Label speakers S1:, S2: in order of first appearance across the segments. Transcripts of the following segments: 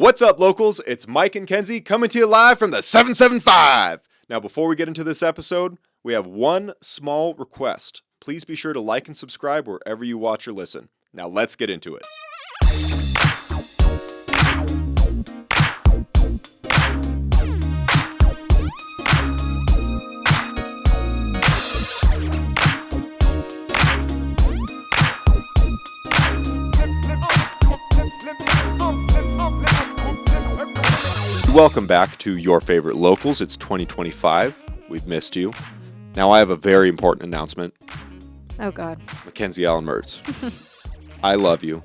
S1: What's up, locals? It's Mike and Kenzie coming to you live from the 775. Now, before we get into this episode, we have one small request. Please be sure to like and subscribe wherever you watch or listen. Now, let's get into it. Welcome back to Your Favorite Locals. It's 2025. We've missed you. Now I have a very important announcement.
S2: Oh, God.
S1: Mackenzie Allen Mertz. I love you.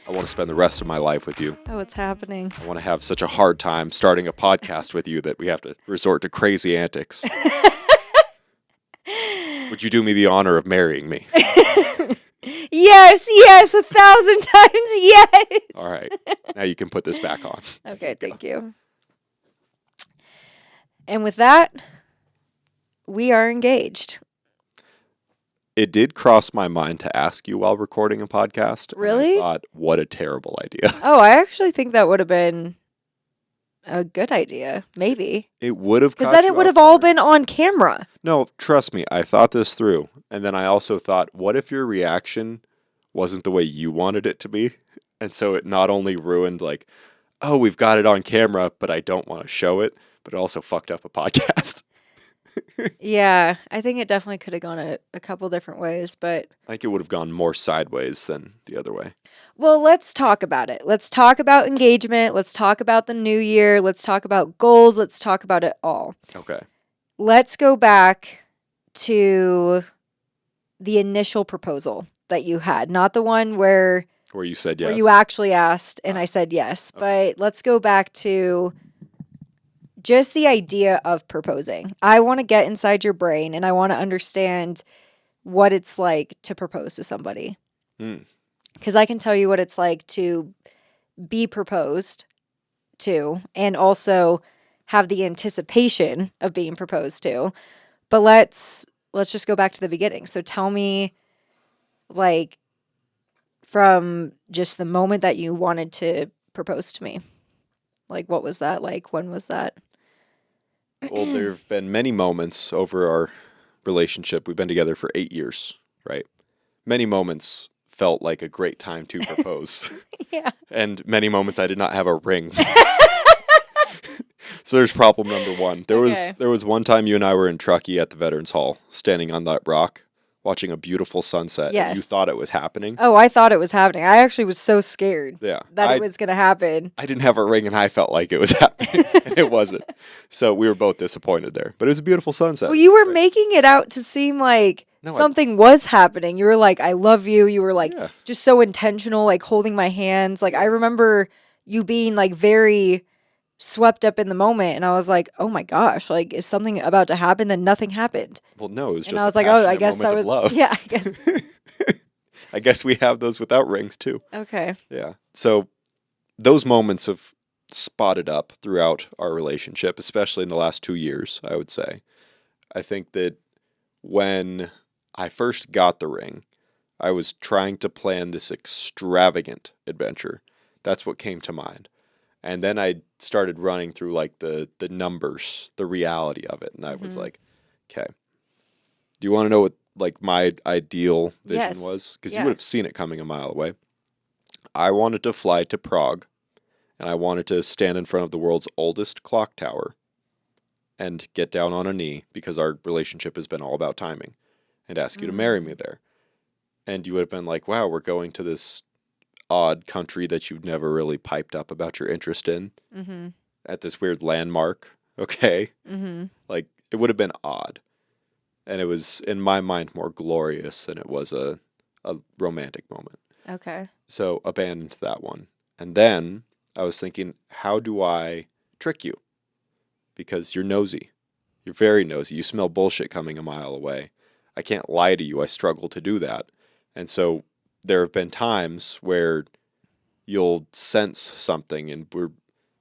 S1: I want to spend the rest of my life with you.
S2: Oh, it's happening.
S1: I want to have such a hard time starting a podcast with you that we have to resort to crazy antics. Would you do me the honor of marrying me?
S2: Yes, 1,000 times yes.
S1: All right. Now you can put this back on.
S2: Okay, thank you. And with that, we are engaged.
S1: It did cross my mind to ask you while recording a podcast.
S2: Really?
S1: I thought, what a terrible idea.
S2: Oh, I actually think that would have been a good idea. Maybe.
S1: It would have.
S2: Because then it would have all been on camera.
S1: No, trust me. I thought this through. And then I also thought, what if your reaction wasn't the way you wanted it to be? And so it not only ruined like, oh, we've got it on camera, but I don't want to show it, but it also fucked up a podcast.
S2: Yeah, I think it definitely could have gone a couple different ways, but
S1: I think it would have gone more sideways than the other way.
S2: well, let's talk about it. Let's talk about engagement. Let's talk about the new year. Let's talk about goals. Let's talk about it all.
S1: Okay.
S2: Let's go back to the initial proposal that you had, not the one where
S1: you said yes.
S2: where you actually asked and I said yes.
S1: Okay.
S2: But let's go back to just the idea of proposing. I want to get inside your brain and I want to understand what it's like to propose to somebody. Because I can tell you what it's like to be proposed to and also have the anticipation of being proposed to. But let's just go back to the beginning. So tell me, like, from just the moment that you wanted to propose to me. Like, what was that like? When was that?
S1: Well, there have been many moments over our relationship. We've been together for 8 years, right? Many moments felt like a great time to propose.
S2: Yeah.
S1: And many moments I did not have a ring. So there's problem number one. There was one time you and I were in Truckee at the Veterans Hall, standing on that rock, watching a beautiful sunset.
S2: Yes.
S1: And you thought it was happening.
S2: Oh, I thought it was happening. I actually was so scared
S1: Yeah.
S2: that it was going to happen.
S1: I didn't have a ring and I felt like it was happening. And it wasn't. So we were both disappointed there. But it was a beautiful sunset.
S2: Well, you were making it out to seem like something was happening. You were like, I love you. You were like just so intentional, like holding my hands. Like I remember you being like very swept up in the moment. And I was like, oh my gosh, like is something about to happen? Then nothing happened.
S1: Well, no, it was just
S2: and I was like, oh, I guess that was
S1: love.
S2: Yeah, I guess.
S1: I guess we have those without rings too.
S2: Okay.
S1: Yeah. So those moments have spotted up throughout our relationship, especially in the last 2 years, I would say. I think that when I first got the ring, I was trying to plan this extravagant adventure. That's what came to mind. And then I started running through like the numbers, the reality of it. And I was like, okay, do you want to know what like my ideal vision was? Because you would have seen it coming a mile away. I wanted to fly to Prague and I wanted to stand in front of the world's oldest clock tower and get down on a knee because our relationship has been all about timing and ask you to marry me there. And you would have been like, wow, we're going to this odd country that you've never really piped up about your interest in at this weird landmark. Okay. Like it would have been odd. And it was in my mind more glorious than it was a romantic moment.
S2: Okay.
S1: So abandoned that one. And then I was thinking, how do I trick you? Because you're nosy. You're very nosy. You smell bullshit coming a mile away. I can't lie to you. I struggle to do that. And so there have been times where you'll sense something and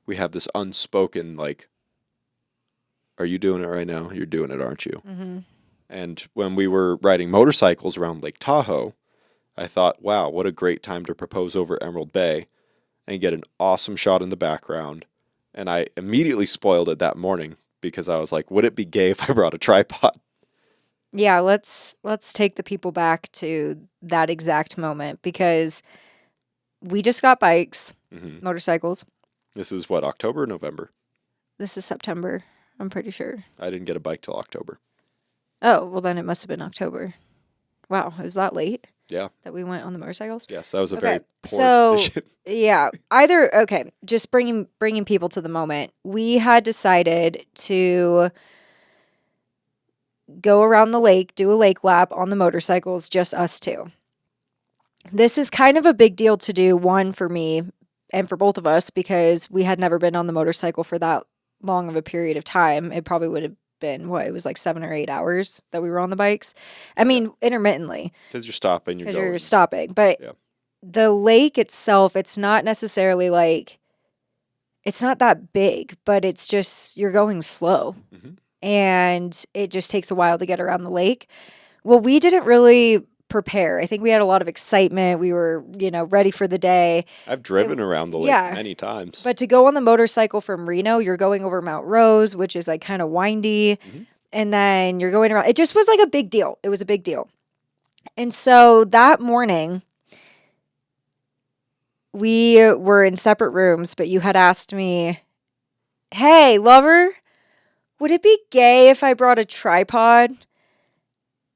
S1: we have this unspoken, like, are you doing it right now? You're doing it, aren't you? And when we were riding motorcycles around Lake Tahoe, I thought, wow, what a great time to propose over Emerald Bay. and get an awesome shot in the background. And I immediately spoiled it that morning because I was like, would it be gay if I brought a tripod?
S2: Yeah, let's take the people back to that exact moment because we just got bikes, motorcycles.
S1: This is what, October or November?
S2: This is September, I'm pretty sure.
S1: I didn't get a bike till October.
S2: Oh, well then it must have been October. Wow, it was that late?
S1: Yeah.
S2: That we went on the motorcycles?
S1: Yes, that was a very poor decision.
S2: Yeah, just bringing people to the moment. We had decided to go around the lake, do a lake lap on the motorcycles, just us two. This is kind of a big deal to do, one for me and for both of us, because we had never been on the motorcycle for that long of a period of time. It probably would have been, it was like 7 or 8 hours that we were on the bikes. I mean, intermittently.
S1: Because you're stopping,
S2: you're stopping. But the lake itself, it's not necessarily like, it's not that big, but it's just, you're going slow. And it just takes a while to get around the lake. Well, we didn't really prepare. I think we had a lot of excitement. We were, ready for the day.
S1: I've driven around the lake many times.
S2: But to go on the motorcycle from Reno, you're going over Mount Rose, which is like kind of windy. And then you're going around. It just was like a big deal. It was a big deal. And so that morning, we were in separate rooms, but you had asked me, hey, lover, would it be gay if I brought a tripod?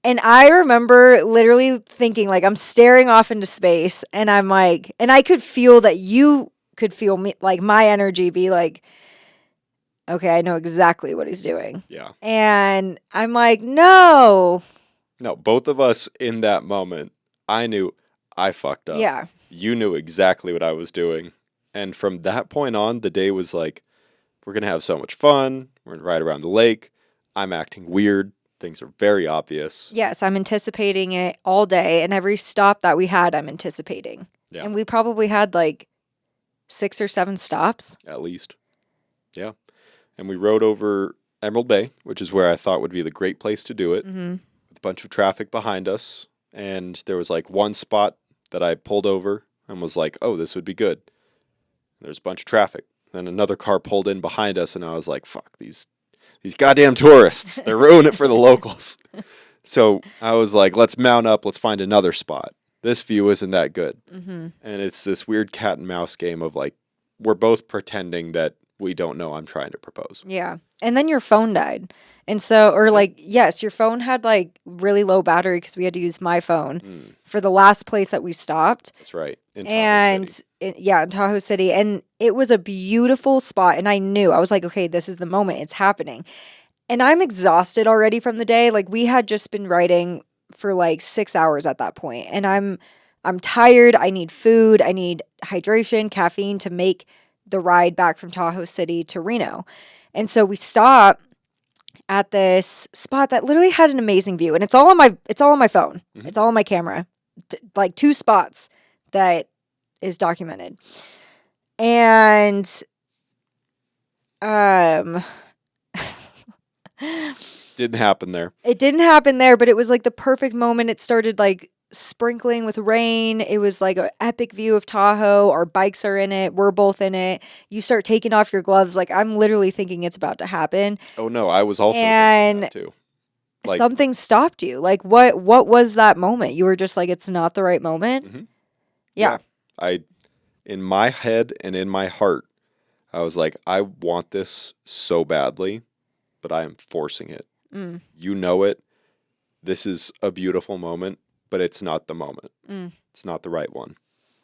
S2: And I remember literally thinking, like, I'm staring off into space, and I'm like, and I could feel that you could feel me, like, my energy be like, okay, I know exactly what he's doing.
S1: Yeah.
S2: And I'm like, no.
S1: No, both of us in that moment, I knew I fucked up.
S2: Yeah.
S1: You knew exactly what I was doing. And from that point on, the day was like, we're going to have so much fun. We're going to ride around the lake. I'm acting weird. Things are very obvious.
S2: Yes, I'm anticipating it all day. And every stop that we had, I'm anticipating.
S1: Yeah.
S2: And we probably had like 6 or 7 stops.
S1: At least. Yeah. And we rode over Emerald Bay, which is where I thought would be the great place to do it. With a bunch of traffic behind us. And there was like one spot that I pulled over and was like, oh, this would be good. There's a bunch of traffic. Then another car pulled in behind us, and I was like, fuck, these goddamn tourists. They're ruining it for the locals. So I was like, let's mount up. Let's find another spot. This view isn't that good. And it's this weird cat and mouse game of like, we're both pretending that we don't know I'm trying to propose.
S2: Yeah. And then your phone died. And so, or like, yes, your phone had like really low battery because we had to use my phone for the last place that we stopped.
S1: That's right. In Tahoe City.
S2: In Tahoe City. And it was a beautiful spot. And I was like, okay, this is the moment. It's happening. And I'm exhausted already from the day. Like we had just been riding for like 6 hours at that point. And I'm tired. I need food. I need hydration, caffeine to make the ride back from Tahoe City to Reno. And so we stop at this spot that literally had an amazing view, and it's all on my phone. It's all on my camera. Like 2 spots that is documented. And
S1: didn't happen there.
S2: It didn't happen there, but it was like the perfect moment. It started like sprinkling with rain. It was like an epic view of Tahoe. Our bikes are in it. We're both in it. You start taking off your gloves. Like I'm literally thinking it's about to happen.
S1: Oh no, I was also thinking that too.
S2: Like, something stopped you. Like what was that moment? You were just like, it's not the right moment. Yeah.
S1: In my head and in my heart, I was like, I want this so badly, but I am forcing it. You know it. This is a beautiful moment, but it's not the moment. It's not the right one.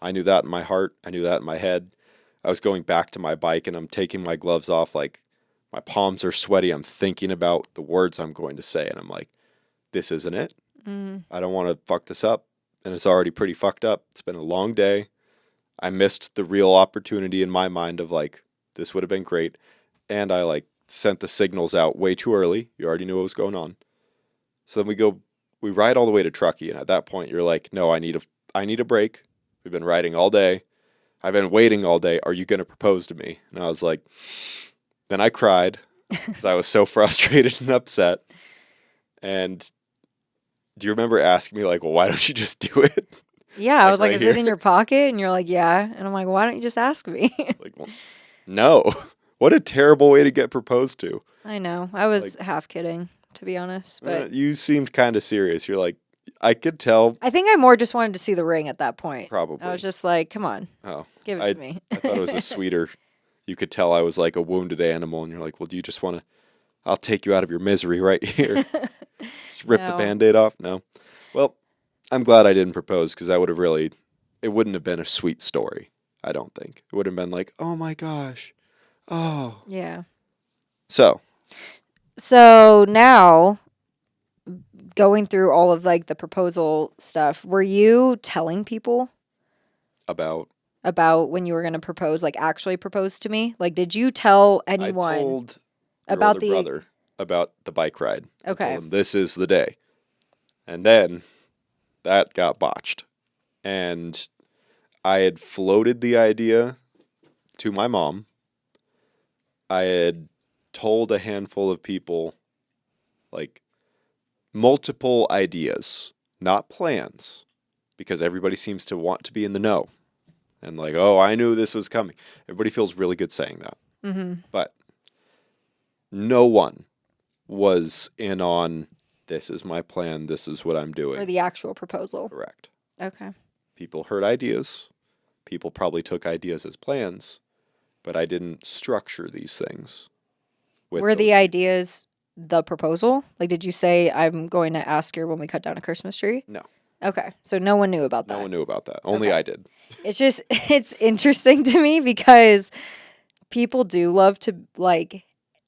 S1: I knew that in my heart. I knew that in my head. I was going back to my bike and I'm taking my gloves off. Like my palms are sweaty. I'm thinking about the words I'm going to say. And I'm like, this isn't it. I don't want to fuck this up. And it's already pretty fucked up. It's been a long day. I missed the real opportunity in my mind of like, this would have been great. And I like sent the signals out way too early. You already knew what was going on. So then we ride all the way to Truckee. And at that point you're like, no, I need a break. We've been riding all day. I've been waiting all day. Are you going to propose to me? And I was like, then I cried because I was so frustrated and upset. And do you remember asking me like, well, why don't you just do it?
S2: Yeah, I was like,
S1: right
S2: is
S1: here.
S2: it in your pocket? And you're like, yeah. And I'm like, why don't you just ask me?
S1: Like, well, no. What a terrible way to get proposed to.
S2: I know. I was
S1: Like,
S2: half kidding, to be honest. But
S1: you seemed kind of serious. You're like, I could tell.
S2: I think I more just wanted to see the ring at that point.
S1: Probably.
S2: I was just like, come on,
S1: Oh,
S2: give it to me.
S1: I thought it was a sweeter. You could tell I was like a wounded animal, and you're like, well, do you just want to? I'll take you out of your misery right here. Just rip the
S2: No.
S1: Band-Aid off. No. Well, I'm glad I didn't propose because that would have really. It wouldn't have been a sweet story. I don't think it would have been like, oh my gosh, oh.
S2: Yeah.
S1: So
S2: now, going through all of like the proposal stuff, were you telling people
S1: about
S2: when you were going to propose, like actually propose to me? Like, did you tell
S1: I
S2: anyone
S1: told your
S2: about
S1: older
S2: the
S1: brother about the bike ride. I
S2: Okay.
S1: told him this is the day, and then that got botched, and I had floated the idea to my mom. I had told a handful of people, like, multiple ideas, not plans, because everybody seems to want to be in the know. And like, oh, I knew this was coming. Everybody feels really good saying that.
S2: Mhm.
S1: But no one was in on, this is my plan, this is what I'm doing.
S2: for the actual proposal?
S1: Correct.
S2: Okay.
S1: People heard ideas. People probably took ideas as plans, but I didn't structure these things.
S2: Were the ideas the proposal? Like, did you say, I'm going to ask her when we cut down a Christmas tree?
S1: No.
S2: Okay. So no one knew about that.
S1: No one knew about that. Only
S2: Okay.
S1: I did.
S2: It's just, it's interesting to me because people do love to like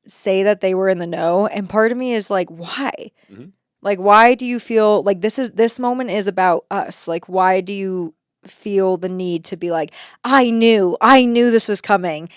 S2: say that they were in the know. And part of me is like, why?
S1: Mhm.
S2: Like, why do you feel like this moment is about us? Like, why do you feel the need to be like, I knew this was coming?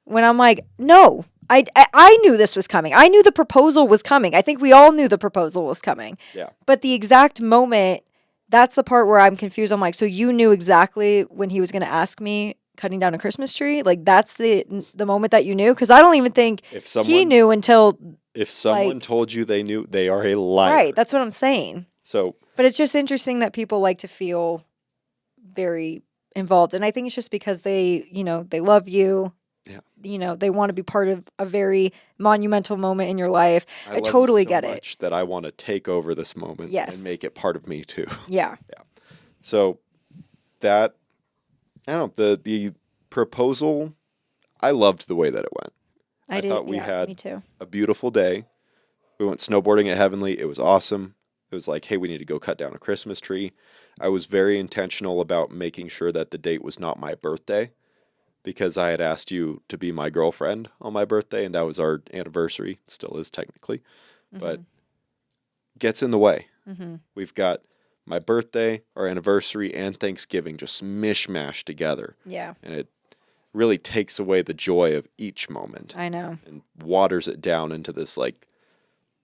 S2: When I'm like, no, I knew this was coming. I knew the proposal was coming. I think we all knew the proposal was coming.
S1: Yeah.
S2: But the exact moment, that's the part where I'm confused. I'm like, so you knew exactly when he was going to ask me cutting down a Christmas tree? Like, that's the moment that you knew? Because I don't even think he knew until.
S1: If someone
S2: like,
S1: told you they knew, they are a liar.
S2: Right. That's what I'm saying.
S1: So,
S2: But it's just interesting that people like to feel very involved. And I think it's just because they love you.
S1: Yeah.
S2: They want to be part of a very monumental moment in your life. I
S1: love
S2: totally
S1: you so
S2: get
S1: much
S2: it.
S1: that I want to take over this moment
S2: Yes.
S1: and make it part of me too.
S2: Yeah.
S1: So that, I don't know, the proposal, I loved the way that it went. I
S2: did.
S1: thought we
S2: yeah,
S1: had
S2: me too.
S1: a beautiful day. We went snowboarding at Heavenly. It was awesome. It was like, hey, we need to go cut down a Christmas tree. I was very intentional about making sure that the date was not my birthday because I had asked you to be my girlfriend on my birthday, and that was our anniversary. It still is technically, but gets in the way.
S2: Mm-hmm.
S1: We've got my birthday, our anniversary, and Thanksgiving just mishmashed together.
S2: Yeah.
S1: And it really takes away the joy of each moment
S2: I know.
S1: and waters it down into this like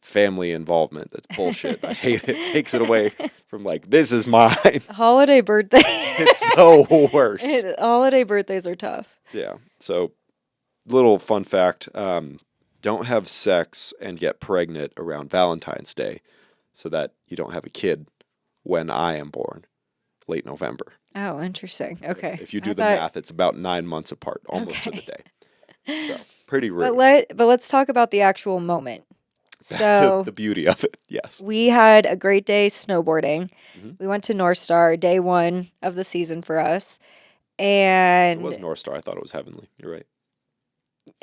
S1: family involvement. That's bullshit. I hate it. It takes it away from like, this is mine.
S2: Holiday birthday.
S1: It's the worst.
S2: Holiday birthdays are tough.
S1: Yeah. So, little fun fact, don't have sex and get pregnant around Valentine's Day so that you don't have a kid when I am born, late November.
S2: Oh, interesting. Okay.
S1: If you do the math, it's about 9 months apart, almost to the day. So, pretty rude.
S2: But let's talk about the actual moment.
S1: Back
S2: So
S1: to the beauty of it, yes.
S2: we had a great day snowboarding.
S1: Mhm.
S2: We went to North Star, day 1 of the season for us. And
S1: It was North Star. I thought it was Heavenly. You're right.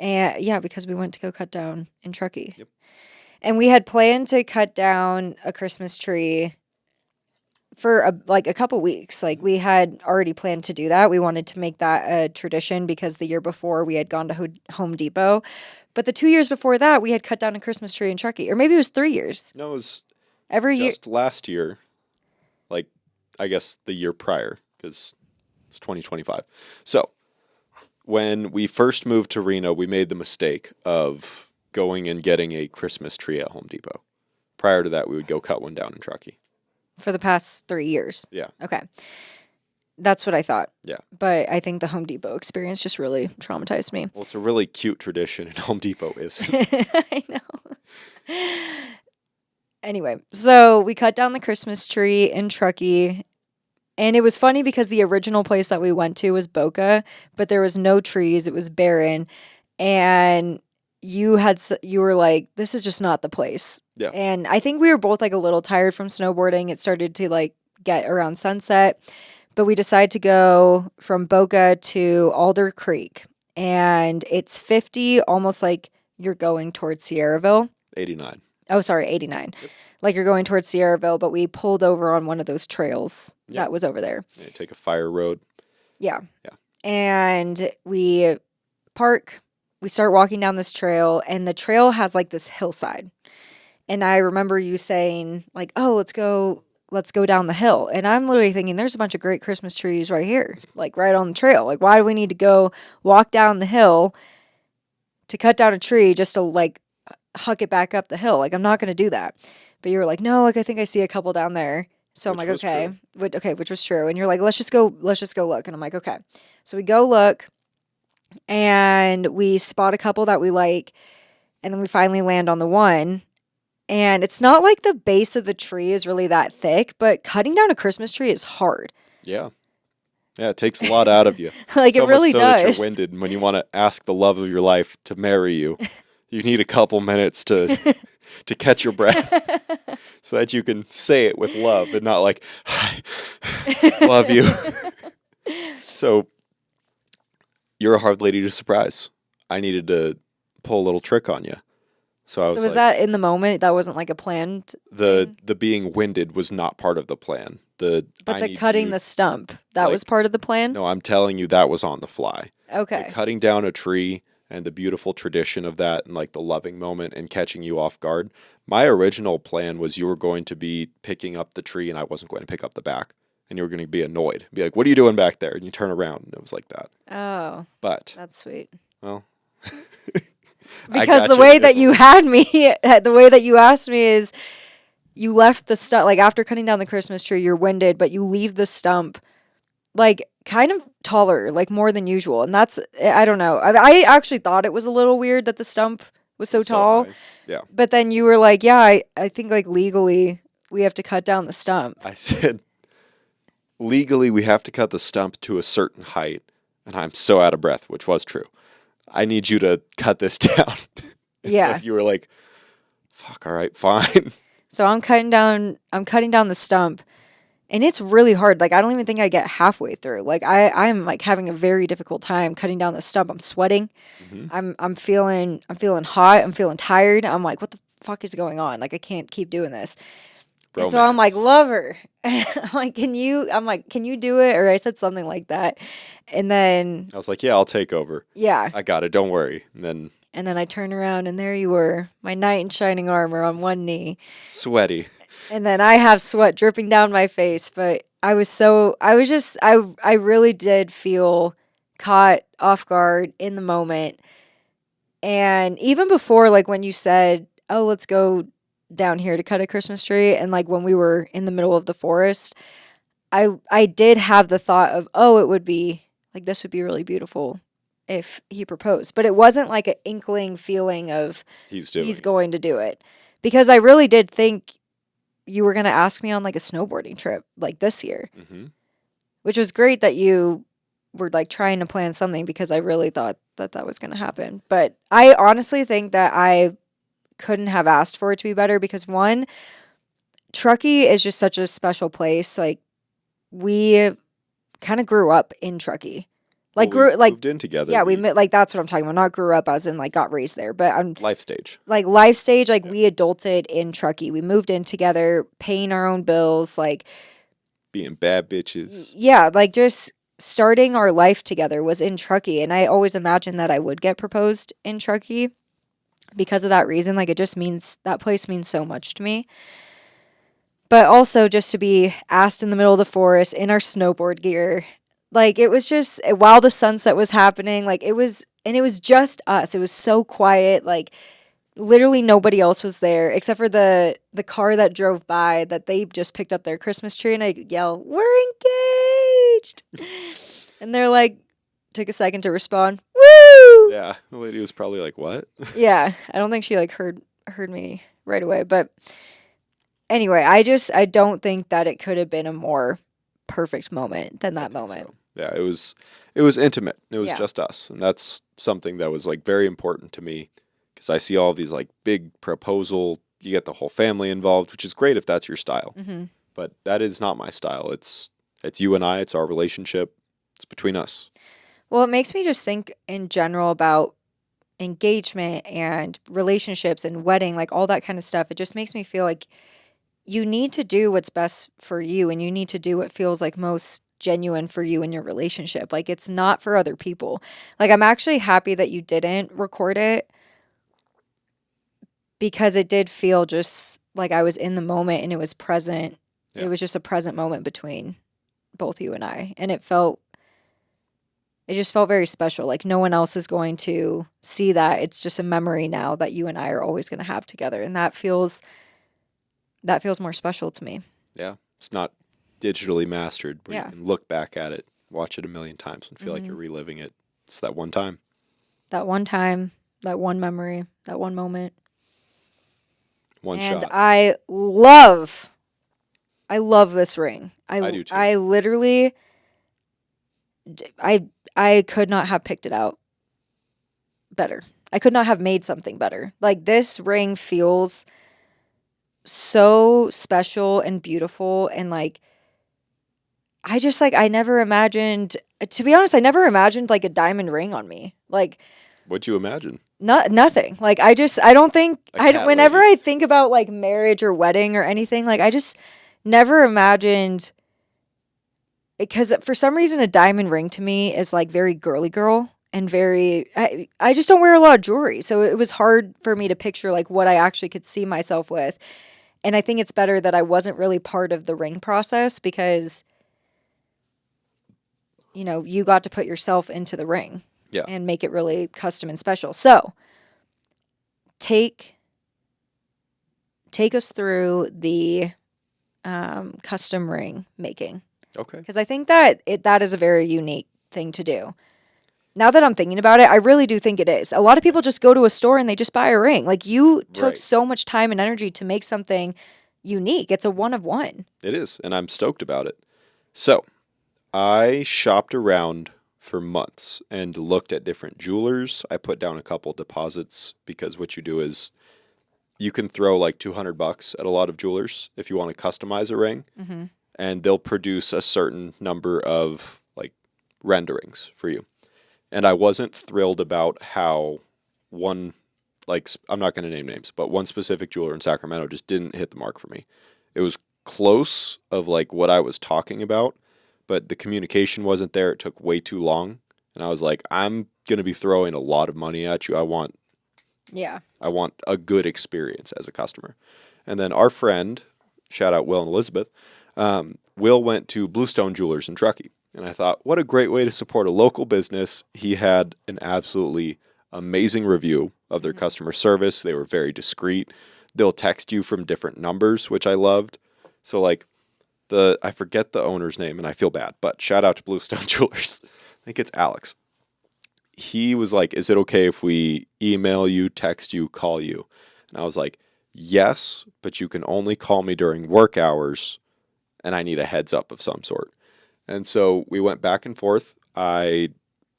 S2: And yeah, because we went to go cut down in Truckee.
S1: Yep.
S2: And we had planned to cut down a Christmas tree for a couple weeks. Like, we had already planned to do that. We wanted to make that a tradition because the year before we had gone to Home Depot. But the 2 years before that, we had cut down a Christmas tree in Truckee. Or maybe it was 3 years.
S1: No, it was
S2: Every year.
S1: just last year, like, I guess the year prior, because it's 2025. So, when we first moved to Reno, we made the mistake of going and getting a Christmas tree at Home Depot. Prior to that, we would go cut one down in Truckee.
S2: For the past 3 years.
S1: Yeah.
S2: Okay. That's what I thought.
S1: Yeah.
S2: But I think the Home Depot experience just really traumatized me.
S1: Well, it's a really cute tradition, and Home Depot isn't.
S2: I know. Anyway, so we cut down the Christmas tree in Truckee. And it was funny because the original place that we went to was Boca, but there was no trees. It was barren. And you were like, this is just not the place.
S1: Yeah.
S2: And I think we were both like a little tired from snowboarding. It started to like get around sunset, but we decided to go from Boca to Alder Creek. And it's 50, almost like you're going towards Sierraville.
S1: 89.
S2: Oh, sorry, 89.
S1: Yep.
S2: Like you're going towards Sierraville, but we pulled over on one of those trails
S1: Yep.
S2: that was over there.
S1: Yeah, take a fire road.
S2: Yeah.
S1: Yeah.
S2: And we park, we start walking down this trail, and the trail has like this hillside. And I remember you saying, like, oh, let's go down the hill. And I'm literally thinking, there's a bunch of great Christmas trees right here, like right on the trail. Like, why do we need to go walk down the hill to cut down a tree just to like huck it back up the hill? Like, I'm not going to do that. But you were like, no, like I think I see a couple down there. So I'm
S1: Which
S2: like,
S1: was
S2: okay,
S1: true.
S2: which was true. And you're like, let's just go look. And I'm like, okay. So we go look, and we spot a couple that we like, and then we finally land on the one. And it's not like the base of the tree is really that thick, but cutting down a Christmas tree is hard.
S1: Yeah. Yeah, it takes a lot out of you.
S2: Like
S1: So
S2: it really
S1: much so that
S2: does.
S1: you're winded. And when you want to ask the love of your life to marry you, you need a couple minutes to catch your breath so that you can say it with love and not like, I love you. So you're a hard lady to surprise. I needed to pull a little trick on you. So I was
S2: So was
S1: like,
S2: that in the moment? That wasn't like a planned thing?
S1: the being winded was not part of the plan.
S2: But
S1: I
S2: the
S1: need
S2: cutting
S1: you-
S2: the stump, that
S1: like-
S2: was part of the plan?
S1: No, I'm telling you that was on the fly.
S2: Okay.
S1: Like, cutting down a tree and the beautiful tradition of that and like the loving moment and catching you off guard. My original plan was you were going to be picking up the tree and I wasn't going to pick up the back. And you were going to be annoyed. Be like, what are you doing back there? And you turn around and it was like that.
S2: Oh,
S1: But,
S2: that's sweet.
S1: well.
S2: Because the way that you had me, the way that you asked me is you left the stump, like after cutting down the Christmas tree, you're winded, but you leave the stump like kind of taller, like more than usual. And that's, I don't know. I actually thought it was a little weird that the stump was so tall.
S1: high. Yeah.
S2: But then you were like, yeah, I think like legally we have to cut down the stump.
S1: I said, legally, we have to cut the stump to a certain height. And I'm so out of breath, which was true. I need you to cut this down.
S2: Yeah.
S1: So you were like, fuck, all right, fine.
S2: So I'm cutting down the stump, and it's really hard. Like I don't even think I get halfway through. Like I'm like having a very difficult time cutting down the stump. I'm sweating.
S1: Mm-hmm.
S2: I'm feeling hot. I'm feeling tired. I'm like, what the fuck is going on? Like I can't keep doing this. And so I'm like,
S1: Romance.
S2: lover. I'm like, can you do it? Or I said something like that. And then
S1: I was like, yeah, I'll take over.
S2: yeah.
S1: I got it. Don't worry. And then
S2: I turned around, and there you were, my knight in shining armor on one knee.
S1: sweaty.
S2: And then I have sweat dripping down my face, but I really did feel caught off guard in the moment. And even before, like when you said, oh, let's go down here to cut a Christmas tree, and like when we were in the middle of the forest, I did have the thought of, oh, it would be like, this would be really beautiful if he proposed. But it wasn't like an inkling feeling of
S1: He's
S2: going to do it. Because I really did think you were going to ask me on like a snowboarding trip like this year,
S1: Mm-hmm.
S2: which was great that you were like trying to plan something, because I really thought that was going to happen. But I honestly think that I couldn't have asked for it to be better, because one, Truckee is just such a special place. Like we kind of grew up in Truckee. Like
S1: moved in together.
S2: yeah, like that's what I'm talking about. Not grew up as in like got raised there, but I'm
S1: life stage.
S2: like life stage, like we adulted in Truckee. We moved in together, paying our own bills, like
S1: Being bad bitches.
S2: yeah, like just starting our life together was in Truckee. And I always imagined that I would get proposed in Truckee because of that reason. Like it just means, that place means so much to me. But also just to be asked in the middle of the forest in our snowboard gear. Like it was just, while the sunset was happening, like it was just us. It was so quiet. Like literally nobody else was there except for the car that drove by, that they just picked up their Christmas tree, and I yell, "We're engaged!" And they're like, took a second to respond, "Woo!"
S1: Yeah, the lady was probably like, "What?"
S2: Yeah, I don't think she like heard me right away. But anyway, I don't think that it could have been a more perfect moment than
S1: I
S2: that
S1: think
S2: moment.
S1: so. Yeah, it was intimate. It was
S2: Yeah.
S1: just us, and that's something that was like very important to me because I see all these like big proposal. You get the whole family involved, which is great if that's your style,
S2: Hmm.
S1: but that is not my style. It's you and I. It's our relationship. It's between us.
S2: Well, it makes me just think in general about engagement and relationships and wedding, like all that kind of stuff. It just makes me feel like you need to do what's best for you and you need to do what feels like most genuine for you in your relationship. Like it's not for other people. Like I'm actually happy that you didn't record it because it did feel just like I was in the moment and it was present.
S1: Yeah.
S2: It was just a present moment between both you and I. And it just felt very special. Like no one else is going to see that. It's just a memory now that you and I are always going to have together. And that feels more special to me.
S1: Yeah, it's not digitally mastered where you
S2: Yeah.
S1: can look back at it, watch it a million times, and feel like you're reliving it. It's that one time,
S2: That one time, that one memory, that one moment.
S1: one
S2: And
S1: shot.
S2: I love this ring.
S1: I do too.
S2: I literally I could not have picked it out better. I could not have made something better. Like this ring feels so special and beautiful and like I never imagined, to be honest, I never imagined like a diamond ring on me. Like
S1: What'd you imagine?
S2: nothing. Like I don't think
S1: A cat
S2: whenever
S1: lady.
S2: I think about like marriage or wedding or anything, like I just never imagined, because for some reason a diamond ring to me is like very girly girl and very I just don't wear a lot of jewelry. So it was hard for me to picture like what I actually could see myself with. And I think it's better that I wasn't really part of the ring process because you got to put yourself into the ring
S1: Yeah.
S2: and make it really custom and special. So take us through the custom ring making,
S1: Okay.
S2: because I think that is a very unique thing to do. Now that I'm thinking about it, I really do think it is. A lot of people just go to a store and they just buy a ring. Like you took
S1: Right.
S2: so much time and energy to make something unique. It's a one of one.
S1: It is, and I'm stoked about it. So, I shopped around for months and looked at different jewelers. I put down a couple deposits because what you do is you can throw like $200 at a lot of jewelers if you want to customize a ring,
S2: Mm-hmm.
S1: and they'll produce a certain number of like renderings for you. And I wasn't thrilled about how one, like, I'm not going to name names, but one specific jeweler in Sacramento just didn't hit the mark for me. It was close of like what I was talking about, but the communication wasn't there. It took way too long. And I was like, I'm going to be throwing a lot of money at you.
S2: Yeah.
S1: I want a good experience as a customer. And then our friend, shout out Will and Elizabeth, Will went to Bluestone Jewelers in Truckee. And I thought, what a great way to support a local business. He had an absolutely amazing review of their customer service. They were very discreet. They'll text you from different numbers, which I loved. So like I forget the owner's name and I feel bad, but shout out to Bluestone Jewelers. I think it's Alex. He was like, is it okay if we email you, text you, call you? And I was like, yes, but you can only call me during work hours and I need a heads up of some sort. And so we went back and forth. I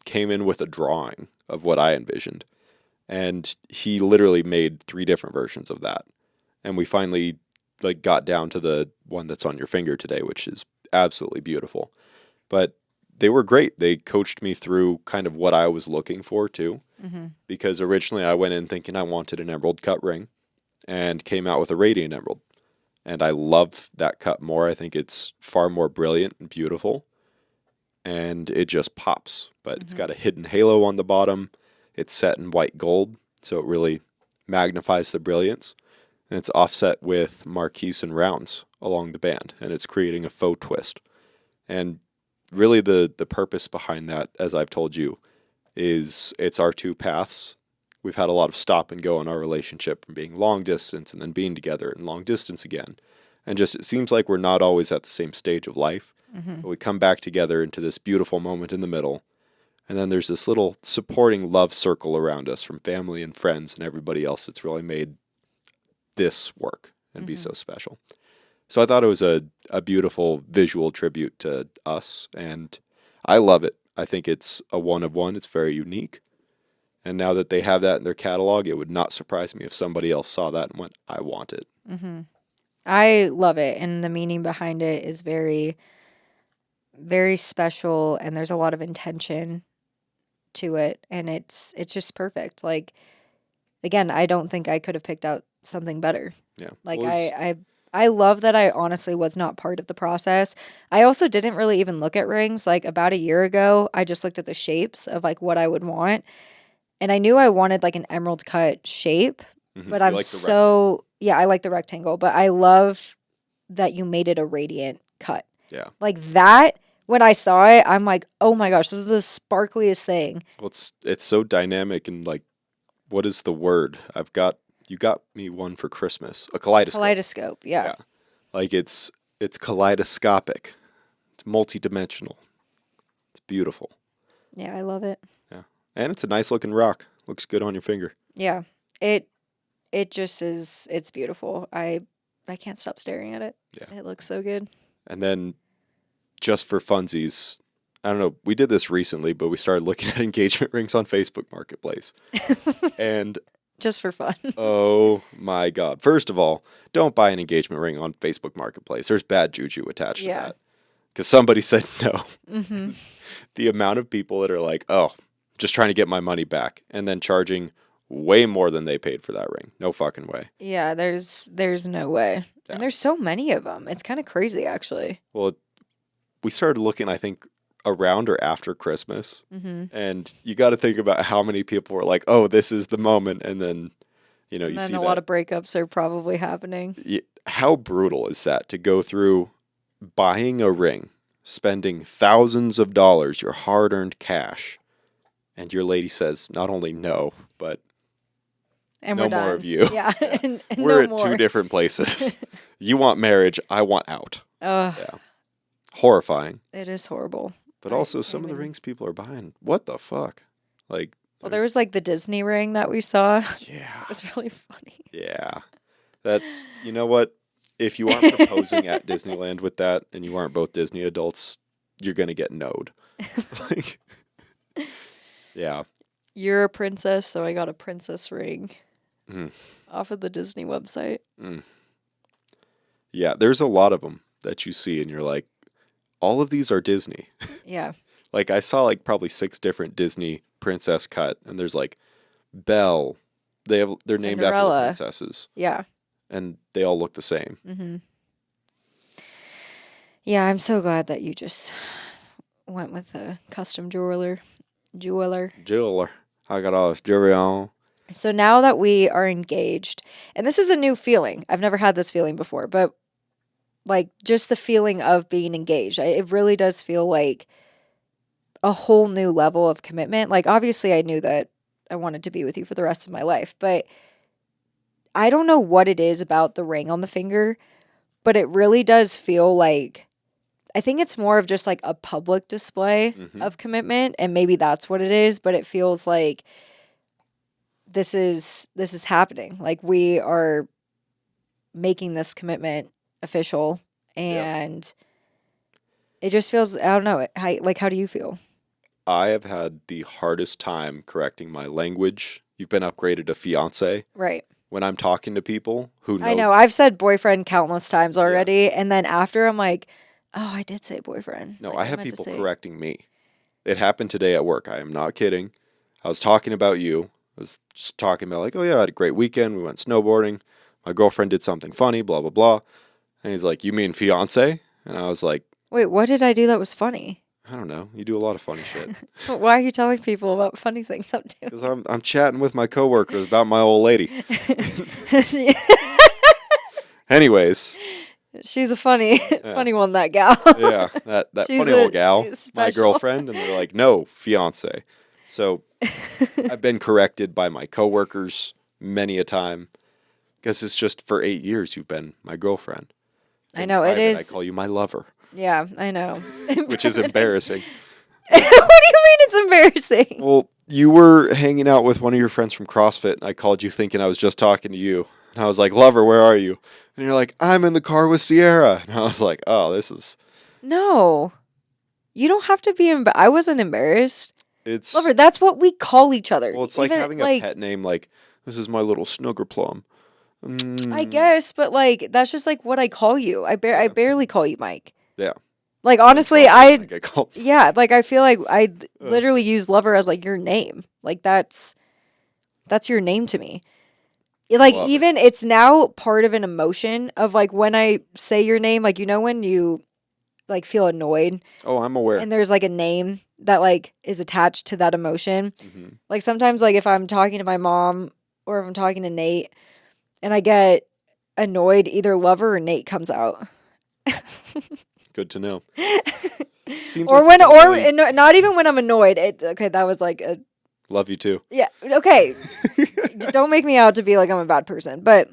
S1: came in with a drawing of what I envisioned. And he literally made 3 different versions of that. And we finally like got down to the one that's on your finger today, which is absolutely beautiful. But they were great. They coached me through kind of what I was looking for too.
S2: Mm-hmm.
S1: Because originally I went in thinking I wanted an emerald cut ring and came out with a radiant emerald. And I love that cut more. I think it's far more brilliant and beautiful. And it just pops. But it's got a hidden halo on the bottom. It's set in white gold, so it really magnifies the brilliance. And it's offset with marquise and rounds along the band, and it's creating a faux twist. And really the purpose behind that, as I've told you, is it's our 2 paths. We've had a lot of stop and go in our relationship from being long distance and then being together and long distance again. And just it seems like we're not always at the same stage of life.
S2: Mm-hmm.
S1: But we come back together into this beautiful moment in the middle. And then there's this little supporting love circle around us from family and friends and everybody else that's really made this work and be so special. So I thought it was a beautiful visual tribute to us, and I love it. I think it's a one of one. It's very unique. And now that they have that in their catalog, it would not surprise me if somebody else saw that and went, I want it.
S2: Mm-hmm. I love it. And the meaning behind it is very, very special. And there's a lot of intention to it. And it's just perfect. Like, again, I don't think I could have picked out something better.
S1: Yeah.
S2: Like,
S1: Well,
S2: I love that I honestly was not part of the process. I also didn't really even look at rings. Like, about a year ago, I just looked at the shapes of, like, what I would want. And I knew I wanted like an emerald cut shape, but
S1: you
S2: I'm
S1: like the
S2: so, yeah, I like the rectangle, but I love that you made it a radiant cut.
S1: Yeah.
S2: Like that, when I saw it, I'm like, oh my gosh, this is the sparkliest thing.
S1: Well, it's so dynamic and like, what is the word? You got me one for Christmas. A kaleidoscope.
S2: Kaleidoscope, yeah.
S1: Yeah. Like it's kaleidoscopic. It's multidimensional. It's beautiful.
S2: Yeah, I love it.
S1: Yeah. And it's a nice looking rock. Looks good on your finger.
S2: Yeah. It just is, it's beautiful. I can't stop staring at it.
S1: Yeah.
S2: It looks so good.
S1: And then just for funsies, I don't know, we did this recently, but we started looking at engagement rings on Facebook Marketplace. And
S2: just for fun.
S1: oh my God. First of all, don't buy an engagement ring on Facebook Marketplace. There's bad juju attached to that. Because somebody said no.
S2: Mm-hmm.
S1: The amount of people that are like, oh, just trying to get my money back, and then charging way more than they paid for that ring. No fucking way.
S2: Yeah, there's no way.
S1: Yeah.
S2: And there's so many of them. It's kind of crazy, actually.
S1: Well, we started looking, I think, around or after Christmas.
S2: Mm-hmm.
S1: And you got to think about how many people were like, oh, this is the moment. And then, you know,
S2: And
S1: you
S2: then
S1: see
S2: a lot of breakups are probably happening.
S1: How brutal is that to go through buying a ring, spending thousands of dollars, your hard-earned cash, and your lady says not only no, but
S2: and
S1: no
S2: we're done.
S1: more of you.
S2: Yeah, and
S1: We're
S2: no
S1: at two
S2: more.
S1: different places. You want marriage, I want out.
S2: Ugh,
S1: Yeah. Horrifying.
S2: it is horrible.
S1: But also some of the rings people are buying. What the fuck? Like,
S2: Well, there was like the Disney ring that we saw.
S1: yeah.
S2: It's really funny.
S1: Yeah. That's, you know what? If you aren't proposing at Disneyland with that and you aren't both Disney adults, you're going to get noed. Like, yeah.
S2: You're a princess, so I got a princess ring
S1: Mm.
S2: off of the Disney website.
S1: Mm. Yeah, there's a lot of them that you see and you're like, all of these are Disney.
S2: Yeah.
S1: Like I saw like probably 6 different Disney princess cut, and there's like Belle. They're named after the
S2: Cinderella.
S1: princesses,
S2: Yeah.
S1: and they all look the same.
S2: Mm-hmm. Yeah, I'm so glad that you just went with a custom jeweler.
S1: Jeweler, I got all this jewelry on.
S2: So now that we are engaged, and this is a new feeling. I've never had this feeling before, but like just the feeling of being engaged, it really does feel like a whole new level of commitment. Like obviously I knew that I wanted to be with you for the rest of my life, but I don't know what it is about the ring on the finger, but it really does feel like, I think it's more of just like a public display of commitment, and maybe that's what it is, but it feels like this is happening. Like we are making this commitment official, and it just feels, I don't know, how do you feel?
S1: I have had the hardest time correcting my language. You've been upgraded to fiance.
S2: Right.
S1: When I'm talking to people who know.
S2: I know. I've said boyfriend countless times already, and then after I'm like, oh, I did say boyfriend.
S1: No,
S2: Like,
S1: I have
S2: meant to
S1: people
S2: say-
S1: correcting me. It happened today at work. I am not kidding. I was talking about you. I was just talking about like, oh yeah, I had a great weekend. We went snowboarding. My girlfriend did something funny, blah, blah, blah. And he's like, you mean fiance? And I was like,
S2: Wait, what did I do that was funny?
S1: I don't know. You do a lot of funny shit.
S2: Why are you telling people about funny things I'm doing?
S1: Because I'm chatting with my coworkers about my old lady. Anyways,
S2: She's a funny one, that gal.
S1: yeah, that
S2: She's
S1: funny old gal,
S2: she's
S1: my
S2: special.
S1: girlfriend, and they're like, no, fiance. So I've been corrected by my coworkers many a time. Because it's just for 8 years you've been my girlfriend.
S2: I
S1: In
S2: know, it
S1: private,
S2: is.
S1: I call you my lover,
S2: Yeah, I know.
S1: which is embarrassing.
S2: What do you mean it's embarrassing?
S1: Well, you were hanging out with one of your friends from CrossFit, and I called you thinking I was just talking to you. And I was like, lover, where are you? And you're like, I'm in the car with Sierra. And I was like, oh, this is...
S2: No. You don't have to be I wasn't embarrassed.
S1: It's...
S2: Lover, that's what we call each other.
S1: Well, it's like having a pet name, like, this is my little snugger plum.
S2: I guess, but like that's just like what I call you. I barely call you Mike.
S1: Yeah.
S2: Like honestly, yeah, like I feel like I
S1: Ugh.
S2: literally use lover as like your name. Like that's your name to me. Like
S1: Love
S2: even it's now part of an emotion of like when I say your name, like you know when you like feel annoyed
S1: Oh, I'm aware.
S2: and there's like a name that like is attached to that emotion.
S1: Mm-hmm.
S2: Like sometimes like if I'm talking to my mom or if I'm talking to Nate and I get annoyed, either lover or Nate comes out.
S1: Good to know. Seems
S2: Or
S1: like
S2: when or no, not even when I'm annoyed. Okay, that was like a
S1: love you too.
S2: yeah. Okay, don't make me out to be like I'm a bad person, but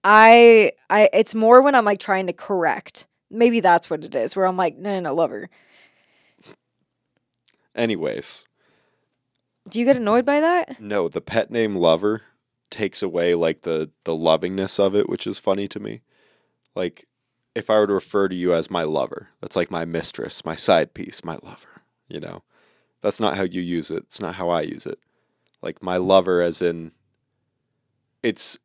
S2: I it's more when I'm like trying to correct. Maybe that's what it is. Where I'm like, no, lover.
S1: Anyways,
S2: Do you get annoyed by that?
S1: no, the pet name lover takes away like the lovingness of it, which is funny to me. Like if I were to refer to you as my lover, that's like my mistress, my side piece, my lover, you know. That's not how you use it. It's not how I use it. Like my lover as in it's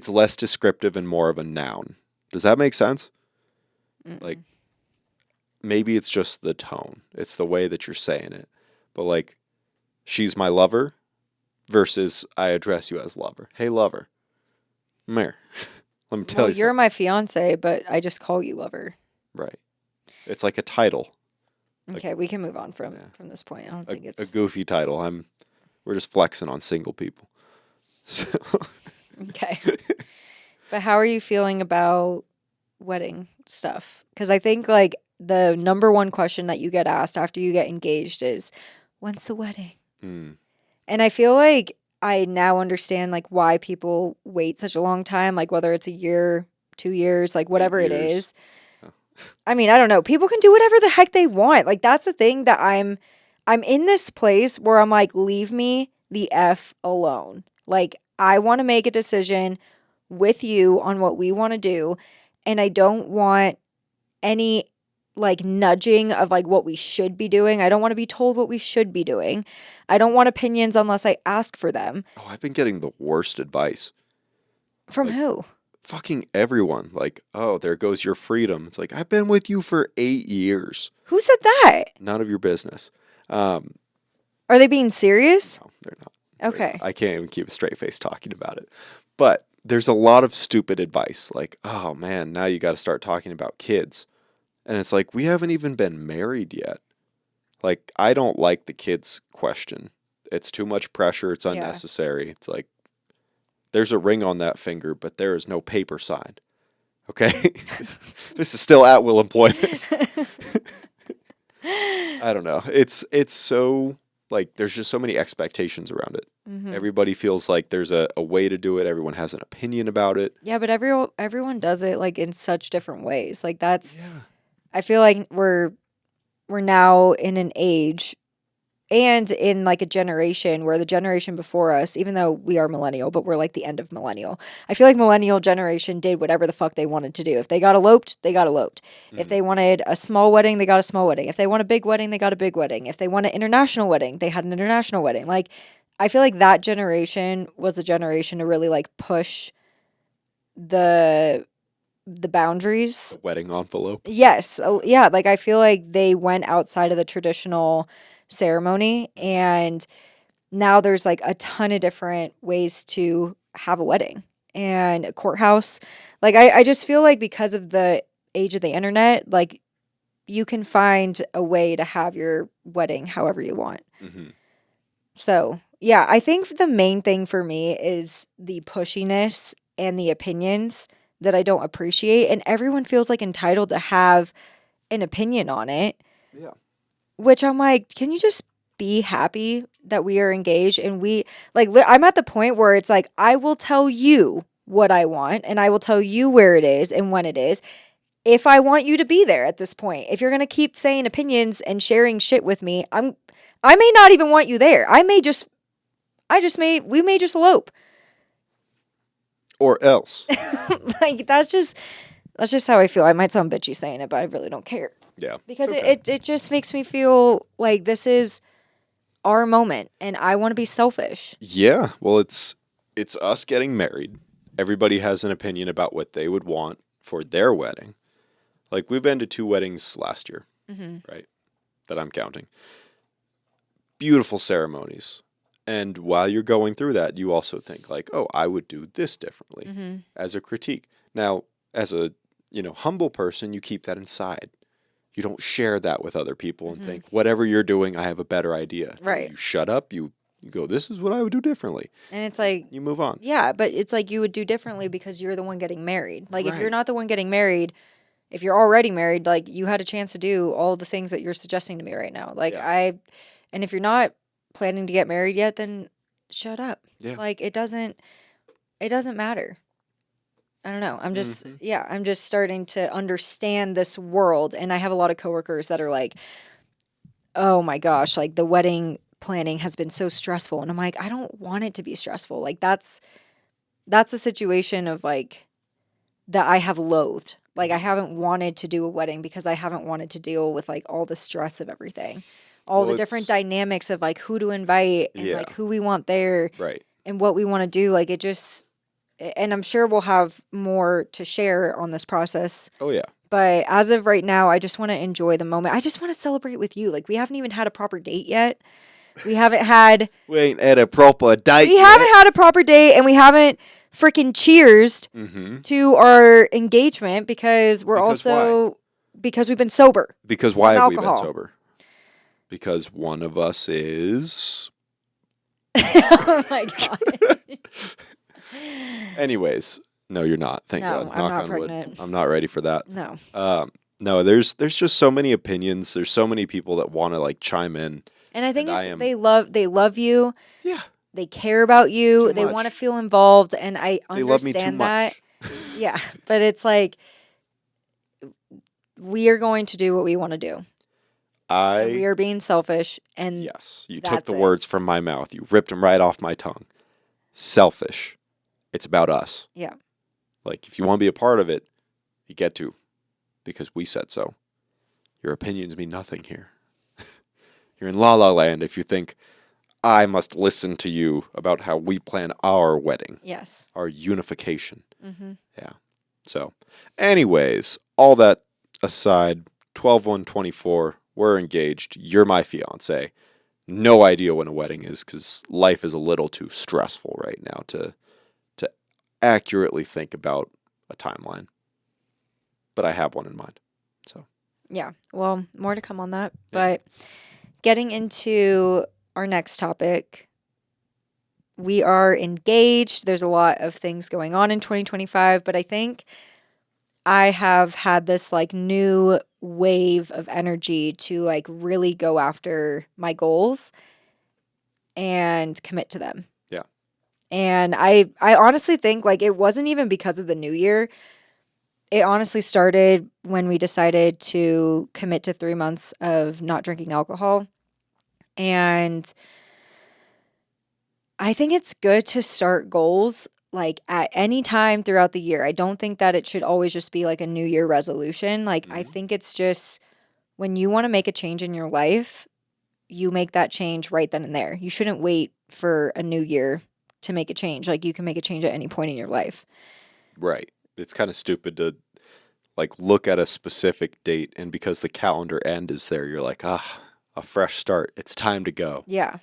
S1: less descriptive and more of a noun. Does that make sense? Like maybe it's just the tone. It's the way that you're saying it. But like she's my lover versus I address you as lover. Hey lover. Come here. Let me tell
S2: Well,
S1: you
S2: you're
S1: something.
S2: my fiance, but I just call you lover.
S1: Right. It's like a title.
S2: Okay, we can move on from this point. I don't think
S1: A
S2: it's
S1: goofy title. We're just flexing on single people. So
S2: okay. But how are you feeling about wedding stuff? Because I think like the number one question that you get asked after you get engaged is, when's the wedding? And I feel like I now understand like why people wait such a long time, like whether it's a year, 2 years, like whatever it is. I mean, I don't know. People can do whatever the heck they want. Like that's the thing that I'm in this place where I'm like, leave me the F alone. Like I want to make a decision with you on what we want to do, and I don't want any like nudging of like what we should be doing. I don't want to be told what we should be doing. I don't want opinions unless I ask for them.
S1: Oh, I've been getting the worst advice.
S2: From who?
S1: Fucking everyone. Like, oh, there goes your freedom. It's like, I've been with you for 8 years.
S2: Who said that?
S1: None of your business.
S2: Are they being serious?
S1: No, they're not.
S2: Okay.
S1: I can't even keep a straight face talking about it. But there's a lot of stupid advice. Like, oh man, now you got to start talking about kids. And it's like, we haven't even been married yet. Like, I don't like the kids question. It's too much pressure. It's unnecessary. It's like, there's a ring on that finger, but there is no paper signed. Okay? This is still at will employment. I don't know. It's so, like, there's just so many expectations around it. Mm-hmm. Everybody feels like there's a way to do it. Everyone has an opinion about it.
S2: Yeah, but everyone does it, like, in such different ways. Like, that's... Yeah. I feel like we're now in an age and in like a generation where the generation before us, even though we are millennial, but we're like the end of millennial. I feel like millennial generation did whatever the fuck they wanted to do. If they got eloped, they got eloped. Mm-hmm. If they wanted a small wedding, they got a small wedding. If they want a big wedding, they got a big wedding. If they want an international wedding, they had an international wedding. Like, I feel like that generation was the generation to really like push the boundaries.
S1: The wedding envelope.
S2: Yes. Yeah. Like I feel like they went outside of the traditional ceremony, and now there's like a ton of different ways to have a wedding and a courthouse. Like I just feel like because of the age of the internet, like you can find a way to have your wedding however you want. Mm-hmm. So yeah, I think the main thing for me is the pushiness and the opinions that I don't appreciate, and everyone feels like entitled to have an opinion on it. Yeah. Which I'm like, can you just be happy that we are engaged? And we like, I'm at the point where it's like, I will tell you what I want, and I will tell you where it is and when it is, if I want you to be there at this point. If you're gonna keep saying opinions and sharing shit with me, I may not even want you there. We may just elope.
S1: Or else.
S2: Like that's just how I feel. I might sound bitchy saying it, but I really don't care.
S1: Yeah.
S2: Because
S1: it's okay.
S2: it just makes me feel like this is our moment and I want to be selfish.
S1: Yeah. Well, it's us getting married. Everybody has an opinion about what they would want for their wedding. Like we've been to 2 weddings last year, right? That I'm counting. Beautiful ceremonies. And while you're going through that, you also think like, oh, I would do this differently as a critique. Now, as a, humble person, you keep that inside. You don't share that with other people and think, whatever you're doing, I have a better idea.
S2: Right.
S1: You shut up, you go, this is what I would do differently.
S2: And it's like,
S1: you move on.
S2: Yeah, but it's like you would do differently because you're the one getting married. Like if you're
S1: Right.
S2: not the one getting married, if you're already married, like you had a chance to do all the things that you're suggesting to me right now. Like
S1: Yeah.
S2: and if you're not planning to get married yet, then shut up.
S1: Yeah.
S2: Like it doesn't matter. I don't know. I'm just starting to understand this world. And I have a lot of coworkers that are like, oh my gosh, like the wedding planning has been so stressful. And I'm like, I don't want it to be stressful. Like that's a situation of like that I have loathed. Like I haven't wanted to do a wedding because I haven't wanted to deal with like all the stress of everything. All the different dynamics of like who to invite and like who we want there
S1: Right.
S2: and what we want to do. Like it just, and I'm sure we'll have more to share on this process.
S1: Oh, yeah.
S2: But as of right now, I just want to enjoy the moment. I just want to celebrate with you. Like we haven't even had a proper date yet. We haven't had.
S1: We ain't at a proper date.
S2: We haven't had a proper date, and we haven't freaking cheersed to our engagement because because we've been sober.
S1: Because why have we been
S2: alcohol.
S1: sober? Because one of us is.
S2: Oh my God.
S1: Anyways, no, you're not. Thank
S2: No,
S1: God.
S2: I'm
S1: Knock
S2: not
S1: on
S2: pregnant.
S1: wood. I'm not ready for that.
S2: No.
S1: No, there's just so many opinions. There's so many people that want to like chime in.
S2: And I think
S1: And
S2: they love you.
S1: Yeah.
S2: They care about you.
S1: Too
S2: They
S1: much.
S2: want to feel involved, and I
S1: They love me too
S2: understand that.
S1: much.
S2: Yeah, but it's like we are going to do what we want to do. And we are being selfish, and
S1: yes, you took
S2: that's
S1: the
S2: it.
S1: words from my mouth. You ripped them right off my tongue. Selfish. It's about us.
S2: Yeah.
S1: Like if you want to be a part of it, you get to, because we said so. Your opinions mean nothing here. You're in La La Land if you think I must listen to you about how we plan our wedding.
S2: Yes.
S1: Our unification. Yeah. So, anyways, all that aside, 12/1/24, we're engaged. You're my fiance. No idea when a wedding is because life is a little too stressful right now to accurately think about a timeline. But I have one in mind. So.
S2: Yeah. Well, more to come on that. But getting into our next topic, we are engaged. There's a lot of things going on in 2025, but I think I have had this like new wave of energy to like really go after my goals and commit to them.
S1: Yeah.
S2: And I honestly think like it wasn't even because of the new year. It honestly started when we decided to commit to 3 months of not drinking alcohol. And I think it's good to start goals like at any time throughout the year. I don't think that it should always just be like a new year resolution. Like I think it's just when you want to make a change in your life, you make that change right then and there. You shouldn't wait for a new year to make a change. Like you can make a change at any point in your life.
S1: Right. It's kind of stupid to like look at a specific date and because the calendar end is there, you're like, a fresh start. It's time to go.
S2: Yeah.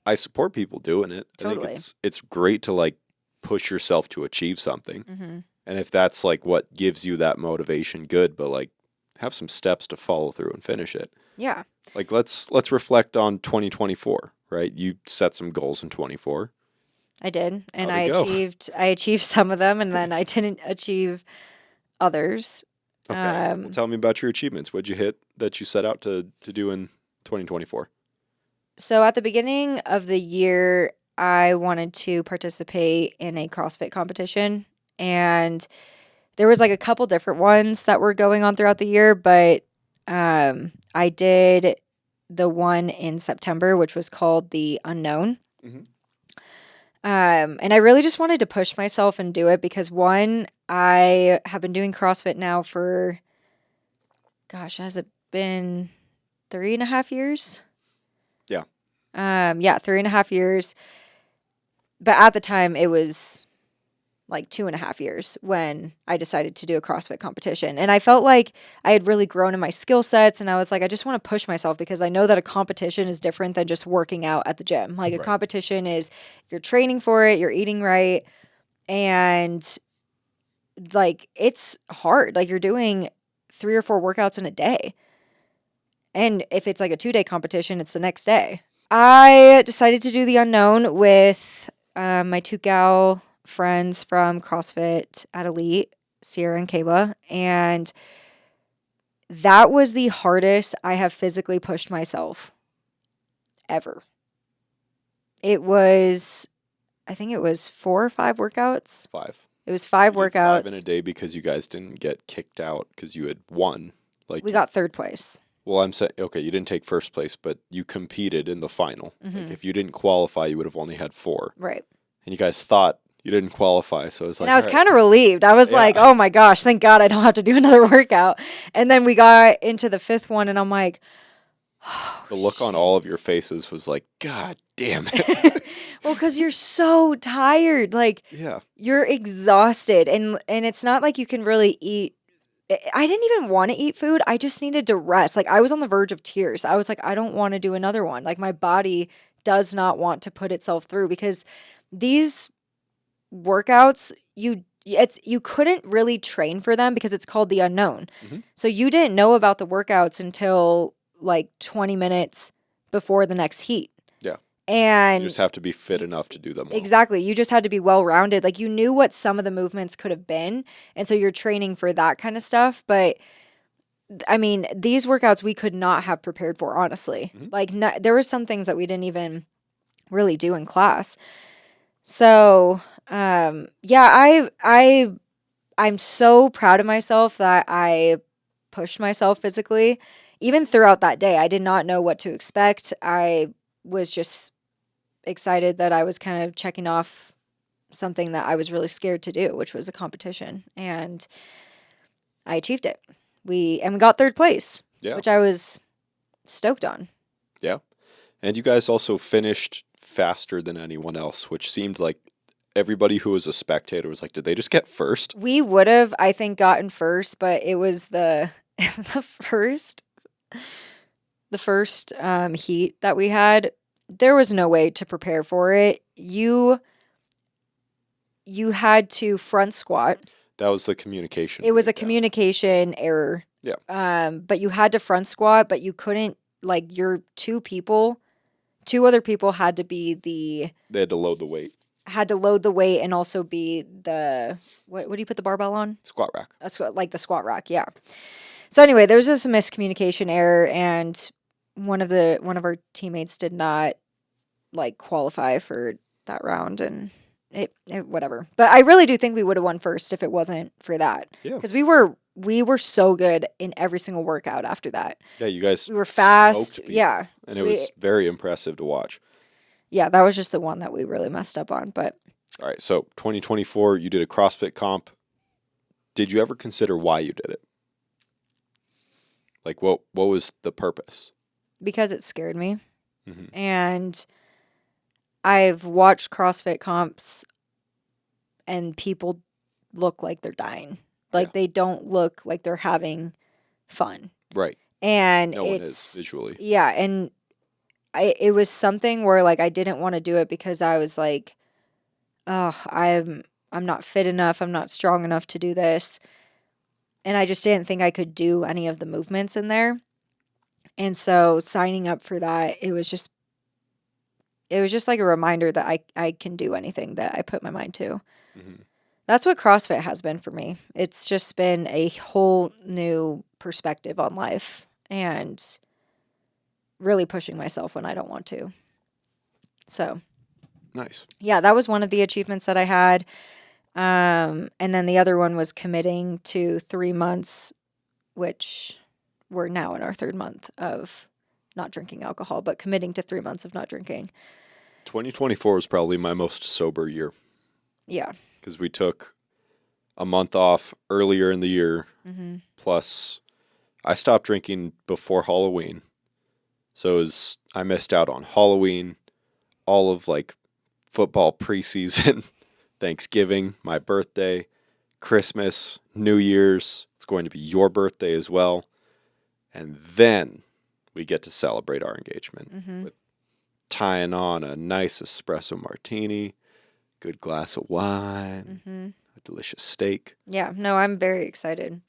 S1: I support people doing it.
S2: Totally.
S1: I think it's great to like push yourself to achieve something. And if that's like what gives you that motivation, good, but like have some steps to follow through and finish it.
S2: Yeah.
S1: Like let's reflect on 2024, right? You set some goals in 24.
S2: I did. And
S1: How'd it
S2: I achieved some of them and then I didn't achieve others.
S1: Okay. Well, tell me about your achievements. What'd you hit that you set out to do in 2024?
S2: So at the beginning of the year, I wanted to participate in a CrossFit competition. And there was like a couple different ones that were going on throughout the year, but I did the one in September, which was called the Unknown. And I really just wanted to push myself and do it because one, I have been doing CrossFit now for, gosh, has it been 3.5 years?
S1: Yeah.
S2: Yeah, 3.5 years. But at the time, it was like 2.5 years when I decided to do a CrossFit competition. And I felt like I had really grown in my skill sets. And I was like, I just want to push myself because I know that a competition is different than just working out at the gym. Like a
S1: Right.
S2: competition is you're training for it, you're eating right. And like it's hard. Like you're doing 3 or 4 workouts in a day. And if it's like a 2-day competition, it's the next day. I decided to do the unknown with my 2 gal friends from CrossFit at Elite, Sierra and Kayla. And that was the hardest I have physically pushed myself ever. It was, I think it was 4 or 5 workouts.
S1: 5.
S2: It was 5
S1: You did
S2: workouts.
S1: 5 in a day because you guys didn't get kicked out because you had won. Like
S2: We got 3rd place.
S1: Well, I'm saying, okay, you didn't take first place, but you competed in the final.
S2: Mm-hmm.
S1: Like if you didn't qualify, you would have only had 4.
S2: Right.
S1: And you guys thought you didn't qualify, so it was like,
S2: And I was
S1: all right.
S2: kind of relieved. I was like, oh my gosh, thank God I don't have to do another workout. And then we got into the 5th one, and I'm like, oh,
S1: The look on all of your faces was like, God damn it.
S2: well, because you're so tired. Like,
S1: Yeah.
S2: you're exhausted. And it's not like you can really eat. I didn't even want to eat food. I just needed to rest. Like, I was on the verge of tears. I was like, I don't want to do another one. Like, my body does not want to put itself through because these workouts, you couldn't really train for them because it's called the unknown.
S1: Mhm.
S2: So you didn't know about the workouts until like 20 minutes before the next heat.
S1: Yeah.
S2: And
S1: You just have to be fit enough to do them well.
S2: exactly. You just had to be well-rounded. Like you knew what some of the movements could have been. And so you're training for that kind of stuff. But I mean, these workouts we could not have prepared for, honestly.
S1: Mhm.
S2: Like there were some things that we didn't even really do in class. So, yeah, I'm so proud of myself that I pushed myself physically. Even throughout that day, I did not know what to expect. I was just excited that I was kind of checking off something that I was really scared to do, which was a competition. And I achieved it. We got 3rd place,
S1: Yeah.
S2: which I was stoked on.
S1: Yeah. And you guys also finished faster than anyone else, which seemed like everybody who was a spectator was like, did they just get first?
S2: We would have, I think, gotten first, but it was the the first heat that we had. There was no way to prepare for it. You had to front squat.
S1: That was the communication.
S2: It was a
S1: breakdown.
S2: communication error.
S1: Yeah.
S2: But you had to front squat, but you couldn't, like, your 2 other people had to be
S1: They had to load the weight.
S2: had to load the weight and also be the, what do you put the barbell on?
S1: Squat rack.
S2: Like the squat rack, yeah. So anyway, there was this miscommunication error, and one of our teammates did not like qualify for that round, and it whatever. But I really do think we would have won first if it wasn't for that.
S1: Yeah.
S2: Because we were so good in every single workout after that.
S1: Yeah, you guys
S2: We were fast.
S1: smoked people,
S2: Yeah.
S1: and it was very impressive to watch.
S2: Yeah, that was just the one that we really messed up on. But
S1: All right, so 2024, you did a CrossFit comp. Did you ever consider why you did it? Like, what was the purpose?
S2: because it scared me.
S1: Mm-hmm.
S2: And I've watched CrossFit comps and people look like they're dying. Like they don't look like they're having fun.
S1: Right.
S2: And
S1: No one is visually.
S2: Yeah, and it was something where like I didn't want to do it because I was like, oh, I'm not fit enough, I'm not strong enough to do this. And I just didn't think I could do any of the movements in there. And so signing up for that, it was just like a reminder that I can do anything that I put my mind to.
S1: Mm-hmm.
S2: That's what CrossFit has been for me. It's just been a whole new perspective on life and really pushing myself when I don't want to. So,
S1: Nice.
S2: yeah, that was one of the achievements that I had. And then the other one was committing to 3 months, which we're now in our 3rd month of not drinking alcohol, but committing to 3 months of not drinking.
S1: 2024 was probably my most sober year
S2: Yeah.
S1: because we took a month off earlier in the year.
S2: Mm-hmm.
S1: Plus, I stopped drinking before Halloween. So I missed out on Halloween, all of like football preseason, Thanksgiving, my birthday, Christmas, New Year's. It's going to be your birthday as well. And then we get to celebrate our engagement with tying on a nice espresso martini, good glass of wine, a delicious steak.
S2: Yeah. No, I'm very excited.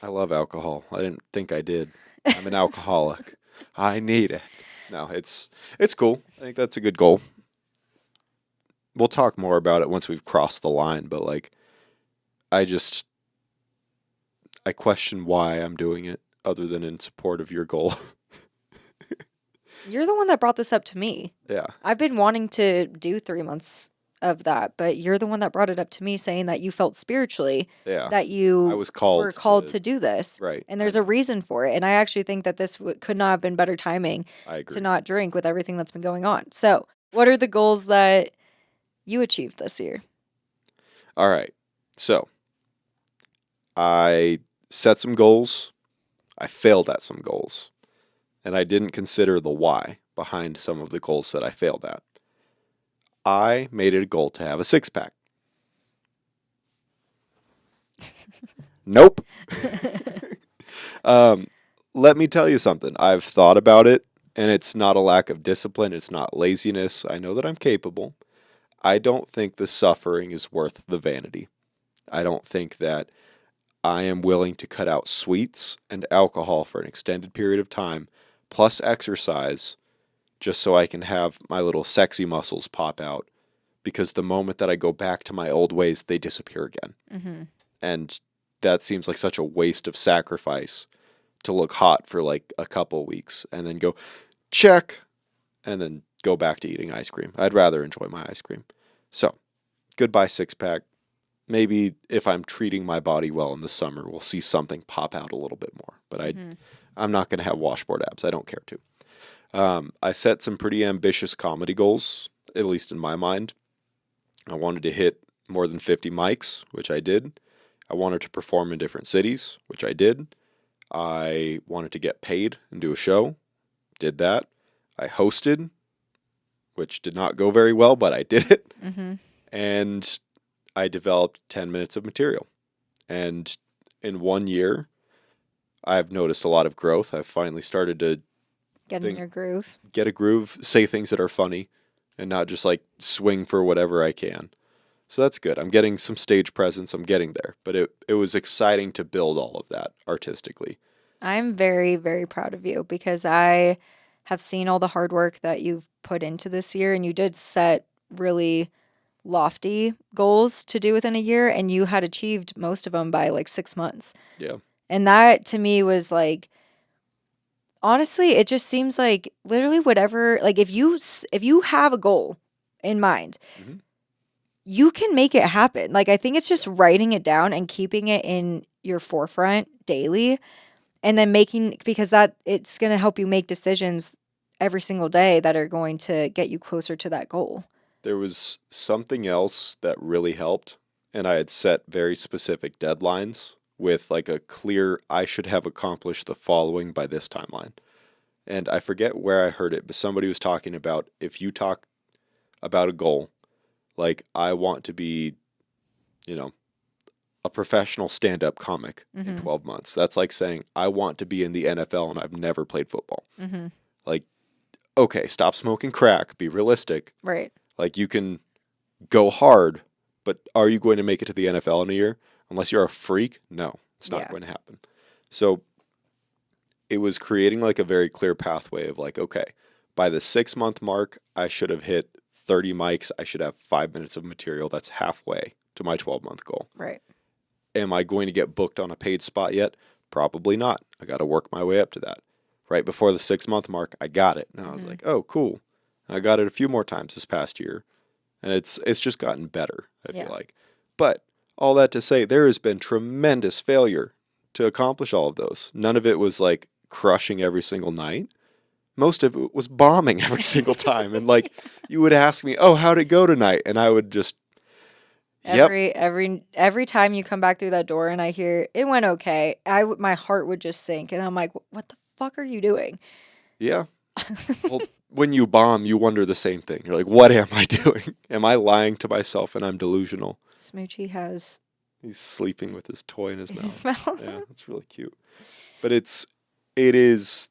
S1: I love alcohol. I didn't think I did. I'm an alcoholic. I need it. No, it's cool. I think that's a good goal. We'll talk more about it once we've crossed the line, but like I question why I'm doing it other than in support of your goal.
S2: You're the one that brought this up to me.
S1: Yeah.
S2: I've been wanting to do 3 months of that, but you're the one that brought it up to me saying that you felt spiritually
S1: Yeah.
S2: that you
S1: I was called
S2: were called to do this.
S1: Right.
S2: And there's a reason for it. And I actually think that this could not have been better timing
S1: I agree.
S2: to not drink with everything that's been going on. So, what are the goals that you achieved this year?
S1: All right. So, I set some goals. I failed at some goals. And I didn't consider the why behind some of the goals that I failed at. I made it a goal to have a six-pack. Nope. Let me tell you something. I've thought about it, and it's not a lack of discipline. It's not laziness. I know that I'm capable. I don't think the suffering is worth the vanity. I don't think that I am willing to cut out sweets and alcohol for an extended period of time, plus exercise, just so I can have my little sexy muscles pop out. Because the moment that I go back to my old ways, they disappear again.
S2: Mm-hmm.
S1: And that seems like such a waste of sacrifice to look hot for like a couple weeks and then go, check, and then go back to eating ice cream. I'd rather enjoy my ice cream. So, goodbye six-pack. Maybe if I'm treating my body well in the summer, we'll see something pop out a little bit more. But I'm not going to have washboard abs. I don't care to. I set some pretty ambitious comedy goals, at least in my mind. I wanted to hit more than 50 mics, which I did. I wanted to perform in different cities, which I did. I wanted to get paid and do a show. Did that. I hosted, which did not go very well, but I did it.
S2: Mm-hmm.
S1: And I developed 10 minutes of material. And in 1 year, I've noticed a lot of growth. I've finally started to
S2: Get in your groove.
S1: Get a groove, say things that are funny, and not just like swing for whatever I can. So that's good. I'm getting some stage presence. I'm getting there. But it was exciting to build all of that artistically.
S2: I'm very, very proud of you because I have seen all the hard work that you've put into this year, and you did set really lofty goals to do within a year, and you had achieved most of them by like 6 months.
S1: Yeah.
S2: And that to me was like, honestly, it just seems like literally whatever, like if you have a goal in mind, you can make it happen. Like I think it's just writing it down and keeping it in your forefront daily, and then because that it's going to help you make decisions every single day that are going to get you closer to that goal.
S1: There was something else that really helped, and I had set very specific deadlines with like a clear, I should have accomplished the following by this timeline. And I forget where I heard it, but somebody was talking about if you talk about a goal, like I want to be, a professional stand-up comic in 12 months. That's like saying I want to be in the NFL and I've never played football.
S2: Mm-hmm.
S1: Like, okay, stop smoking crack, be realistic.
S2: Right.
S1: Like you can go hard, but are you going to make it to the NFL in a year? Unless you're a freak, no, it's not going to happen. So it was creating like a very clear pathway of like, okay, by the 6-month mark, I should have hit 30 mics. I should have 5 minutes of material. That's halfway to my 12-month goal.
S2: Right.
S1: Am I going to get booked on a paid spot yet? Probably not. I got to work my way up to that. Right before the 6-month mark, I got it. And I was like, oh, cool. I got it a few more times this past year. And it's just gotten better, I feel like. But all that to say, there has been tremendous failure to accomplish all of those. None of it was like crushing every single night, most of it was bombing every single time. And like, you would ask me, oh, how'd it go tonight? And I would just, yep.
S2: Every time you come back through that door and I hear it went okay, my heart would just sink, and I'm like, what the fuck are you doing?
S1: Yeah. Well, when you bomb, you wonder the same thing. You're like, what am I doing? Am I lying to myself and I'm delusional?
S2: Smoochie has.
S1: He's sleeping with his toy in his
S2: In
S1: mouth.
S2: his mouth.
S1: Yeah, that's really cute. But it is,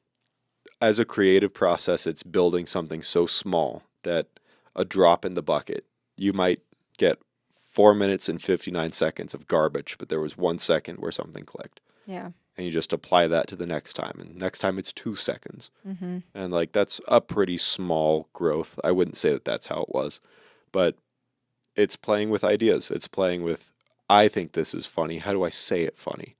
S1: as a creative process, it's building something so small that a drop in the bucket, you might get 4 minutes and 59 seconds of garbage, but there was 1 second where something clicked.
S2: Yeah.
S1: And you just apply that to the next time. And next time it's 2 seconds.
S2: Mm-hmm.
S1: And like, that's a pretty small growth. I wouldn't say that that's how it was, but it's playing with ideas. It's playing with, I think this is funny. How do I say it funny?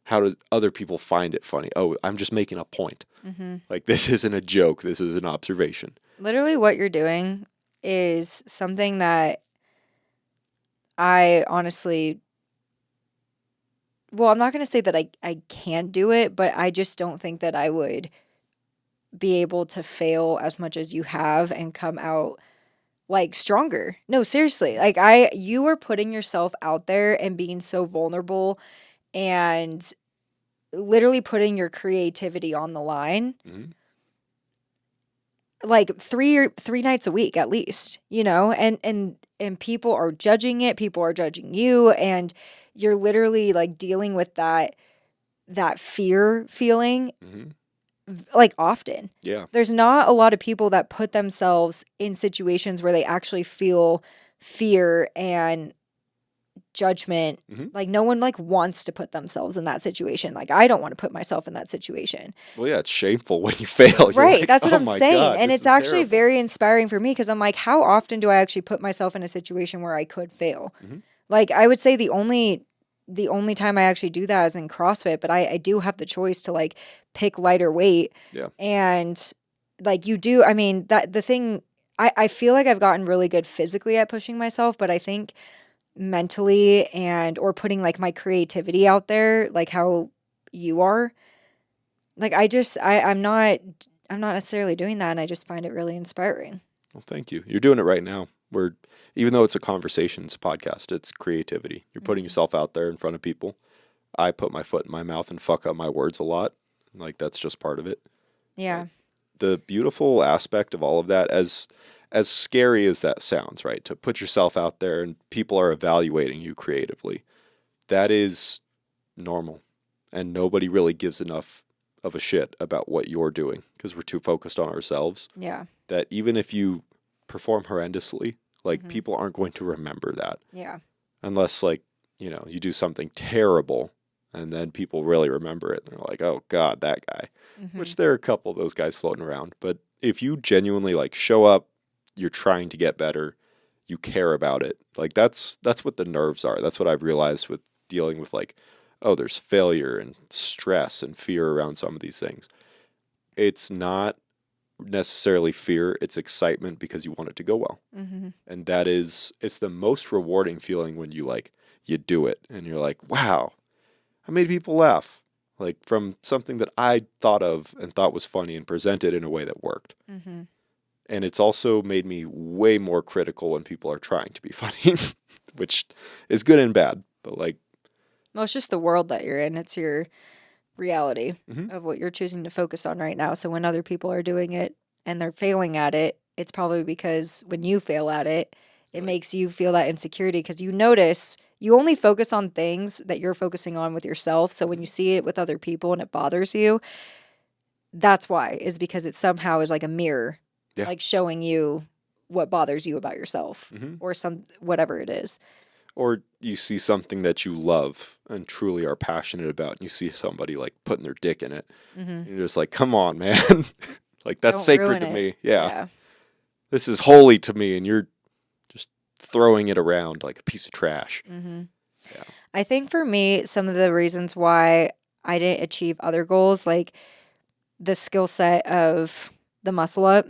S1: How do other people find it funny? Oh, I'm just making a point.
S2: Mm-hmm.
S1: Like, this isn't a joke. This is an observation.
S2: Literally what you're doing is something that I honestly, well, I'm not going to say that I can't do it, but I just don't think that I would be able to fail as much as you have and come out like stronger. No, seriously. Like you are putting yourself out there and being so vulnerable and literally putting your creativity on the line.
S1: Mm-hmm.
S2: Like three nights a week at least, you know, and people are judging it, people are judging you, and you're literally like dealing with that fear feeling
S1: Mm-hmm.
S2: like often.
S1: Yeah.
S2: There's not a lot of people that put themselves in situations where they actually feel fear and judgment.
S1: Mm-hmm.
S2: Like no one like wants to put themselves in that situation. Like I don't want to put myself in that situation.
S1: Well, yeah, it's shameful when you fail. You're
S2: Right.
S1: like,
S2: That's what
S1: oh
S2: I'm
S1: my
S2: saying.
S1: God,
S2: And
S1: this
S2: it's
S1: is
S2: actually
S1: terrible.
S2: very inspiring for me because I'm like, how often do I actually put myself in a situation where I could fail?
S1: Mm-hmm.
S2: Like I would say the only time I actually do that is in CrossFit, but I do have the choice to like pick lighter weight.
S1: Yeah.
S2: And like you do, I mean, that the thing, I feel like I've gotten really good physically at pushing myself, but I think mentally or putting like my creativity out there, like how you are, like I'm not necessarily doing that, and I just find it really inspiring.
S1: Well, thank you. You're doing it right now. Even though it's a conversation, it's a podcast, it's creativity. You're putting yourself out there in front of people. I put my foot in my mouth and fuck up my words a lot. Like, that's just part of it.
S2: Yeah.
S1: The beautiful aspect of all of that, as scary as that sounds, right? To put yourself out there and people are evaluating you creatively, that is normal. And nobody really gives enough of a shit about what you're doing because we're too focused on ourselves.
S2: Yeah.
S1: That even if you perform horrendously, like people aren't going to remember that.
S2: Yeah.
S1: Unless like, you do something terrible and then people really remember it. And they're like, oh God, that guy. Which there are a couple of those guys floating around. But if you genuinely like show up, you're trying to get better, you care about it. Like that's what the nerves are. That's what I've realized with dealing with like, oh, there's failure and stress and fear around some of these things. It's not necessarily fear, it's excitement because you want it to go well. And it's the most rewarding feeling when you do it and you're like, wow, I made people laugh, like from something that I thought of and thought was funny and presented in a way that worked. And it's also made me way more critical when people are trying to be funny, which is good and bad, but like,
S2: well, it's just the world that you're in. It's your reality of what you're choosing to focus on right now. So when other people are doing it and they're failing at it, it's probably because when you fail at it, it makes you feel that insecurity because you notice you only focus on things that you're focusing on with yourself. So when you see it with other people and it bothers you, that's why, is because it somehow is like a mirror, like showing you what bothers you about yourself or whatever it is.
S1: Or you see something that you love and truly are passionate about, and you see somebody like putting their dick in it. And you're just like, come on, man. Like, that's
S2: Don't
S1: sacred
S2: ruin
S1: to
S2: it.
S1: me. Yeah. This is holy to me, and you're just throwing it around like a piece of trash. Yeah.
S2: I think for me, some of the reasons why I didn't achieve other goals, like the skill set of the muscle up,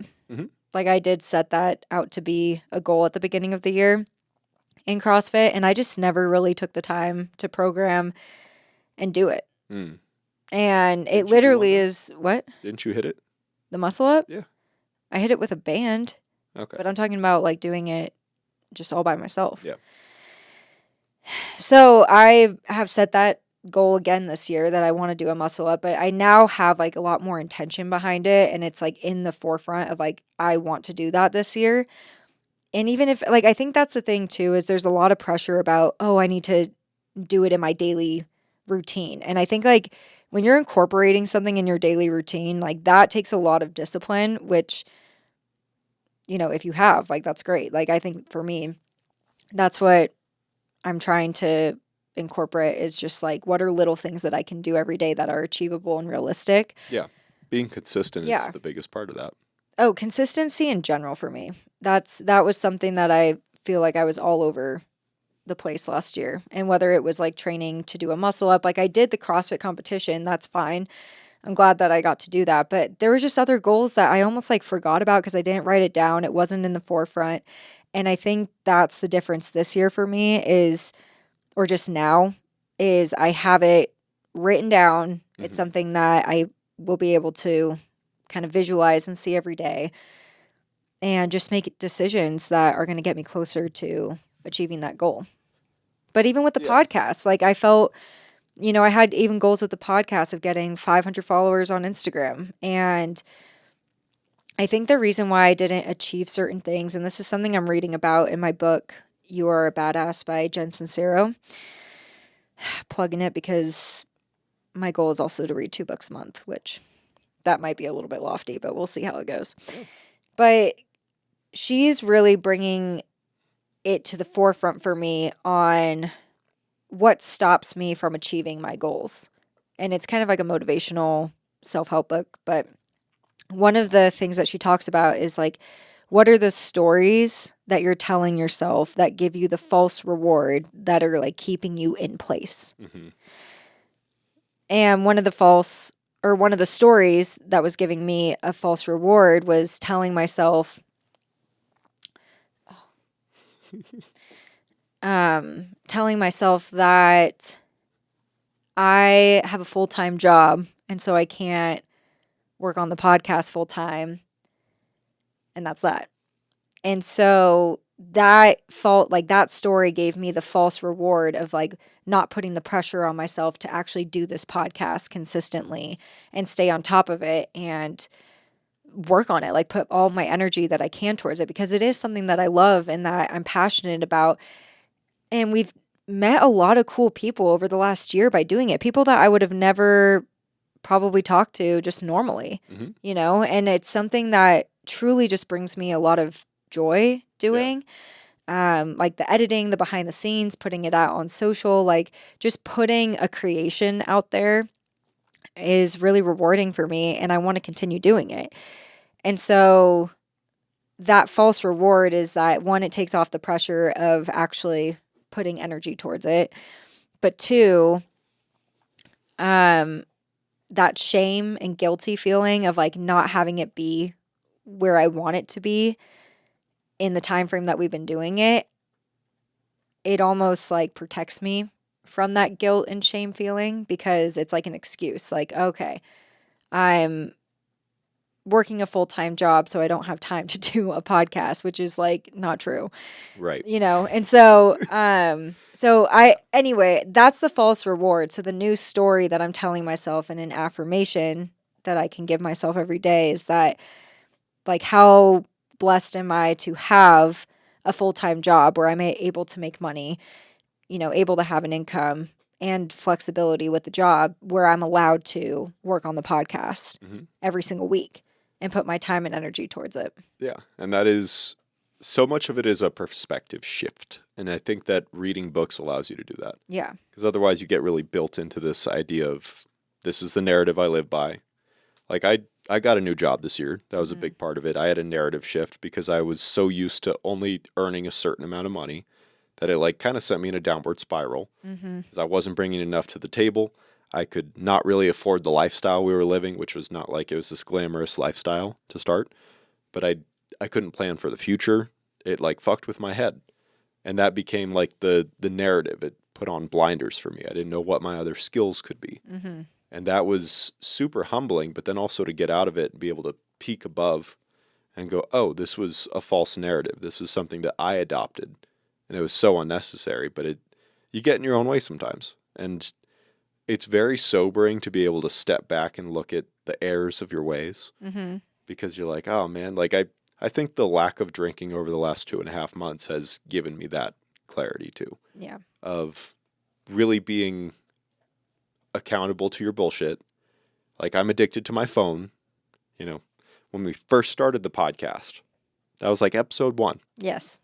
S2: like I did set that out to be a goal at the beginning of the year in CrossFit, and I just never really took the time to program and do it. And it literally is what?
S1: Didn't you hit it?
S2: The muscle up?
S1: Yeah.
S2: I hit it with a band.
S1: Okay.
S2: But I'm talking about like doing it just all by myself.
S1: Yeah.
S2: So I have set that goal again this year that I want to do a muscle up, but I now have like a lot more intention behind it. And it's like in the forefront of like, I want to do that this year. And even if like, I think that's the thing too, is there's a lot of pressure about, oh, I need to do it in my daily routine. And I think like when you're incorporating something in your daily routine, like that takes a lot of discipline, which, you know, if you have, like, that's great. Like, I think for me, that's what I'm trying to incorporate is just like, what are little things that I can do every day that are achievable and realistic?
S1: Yeah. Being consistent is
S2: Yeah.
S1: the biggest part of that.
S2: Oh, consistency in general for me. That was something that I feel like I was all over the place last year. And whether it was like training to do a muscle up, like I did the CrossFit competition, that's fine. I'm glad that I got to do that. But there were just other goals that I almost like forgot about because I didn't write it down. It wasn't in the forefront. And I think that's the difference this year for me is, or just now, is I have it written down. It's something that I will be able to kind of visualize and see every day and just make decisions that are going to get me closer to achieving that goal. But even with the podcast, like I felt, you know, I had even goals with the podcast of getting 500 followers on Instagram. And I think the reason why I didn't achieve certain things, and this is something I'm reading about in my book, You Are a Badass by Jen Sincero, plugging it because my goal is also to read 2 books a month, which that might be a little bit lofty, but we'll see how it goes. But she's really bringing it to the forefront for me on what stops me from achieving my goals. And it's kind of like a motivational self-help book, but one of the things that she talks about is like, what are the stories that you're telling yourself that give you the false reward that are like keeping you in place? And one of the stories that was giving me a false reward was telling myself, that I have a full-time job and so I can't work on the podcast full-time, and that's that. And so that story gave me the false reward of like not putting the pressure on myself to actually do this podcast consistently and stay on top of it and work on it, like put all my energy that I can towards it because it is something that I love and that I'm passionate about. And we've met a lot of cool people over the last year by doing it. People that I would have never probably talked to just normally, you know? And it's something that truly just brings me a lot of joy doing. Like the editing, the behind the scenes, putting it out on social, like just putting a creation out there is really rewarding for me. And I want to continue doing it. And so that false reward is that one, it takes off the pressure of actually putting energy towards it. But two, that shame and guilty feeling of like not having it be where I want it to be in the time frame that we've been doing it, it almost like protects me from that guilt and shame feeling because it's like an excuse. Like, okay, I'm working a full-time job, so I don't have time to do a podcast, which is like not true.
S1: Right.
S2: You know, and so, anyway, that's the false reward. So the new story that I'm telling myself and an affirmation that I can give myself every day is that like, how blessed am I to have a full-time job where I'm able to make money, you know, able to have an income and flexibility with the job where I'm allowed to work on the podcast every single week and put my time and energy towards it.
S1: Yeah. And that is, so much of it is a perspective shift. And I think that reading books allows you to do that.
S2: Yeah.
S1: Because otherwise you get really built into this idea of this is the narrative I live by. Like I got a new job this year. That was a big part of it. I had a narrative shift because I was so used to only earning a certain amount of money that it like kind of sent me in a downward spiral because I wasn't bringing enough to the table. I could not really afford the lifestyle we were living, which was not like it was this glamorous lifestyle to start. But I couldn't plan for the future. It like fucked with my head. And that became like the narrative. It put on blinders for me. I didn't know what my other skills could be. And that was super humbling, but then also to get out of it and be able to peek above and go, oh, this was a false narrative. This was something that I adopted. And it was so unnecessary, but you get in your own way sometimes. And it's very sobering to be able to step back and look at the errors of your ways, because you're like, oh man, like I think the lack of drinking over the last 2.5 months has given me that clarity too.
S2: Yeah.
S1: Of really being accountable to your bullshit. Like, I'm addicted to my phone. You know, when we first started the podcast, that was like episode 1.
S2: Yes.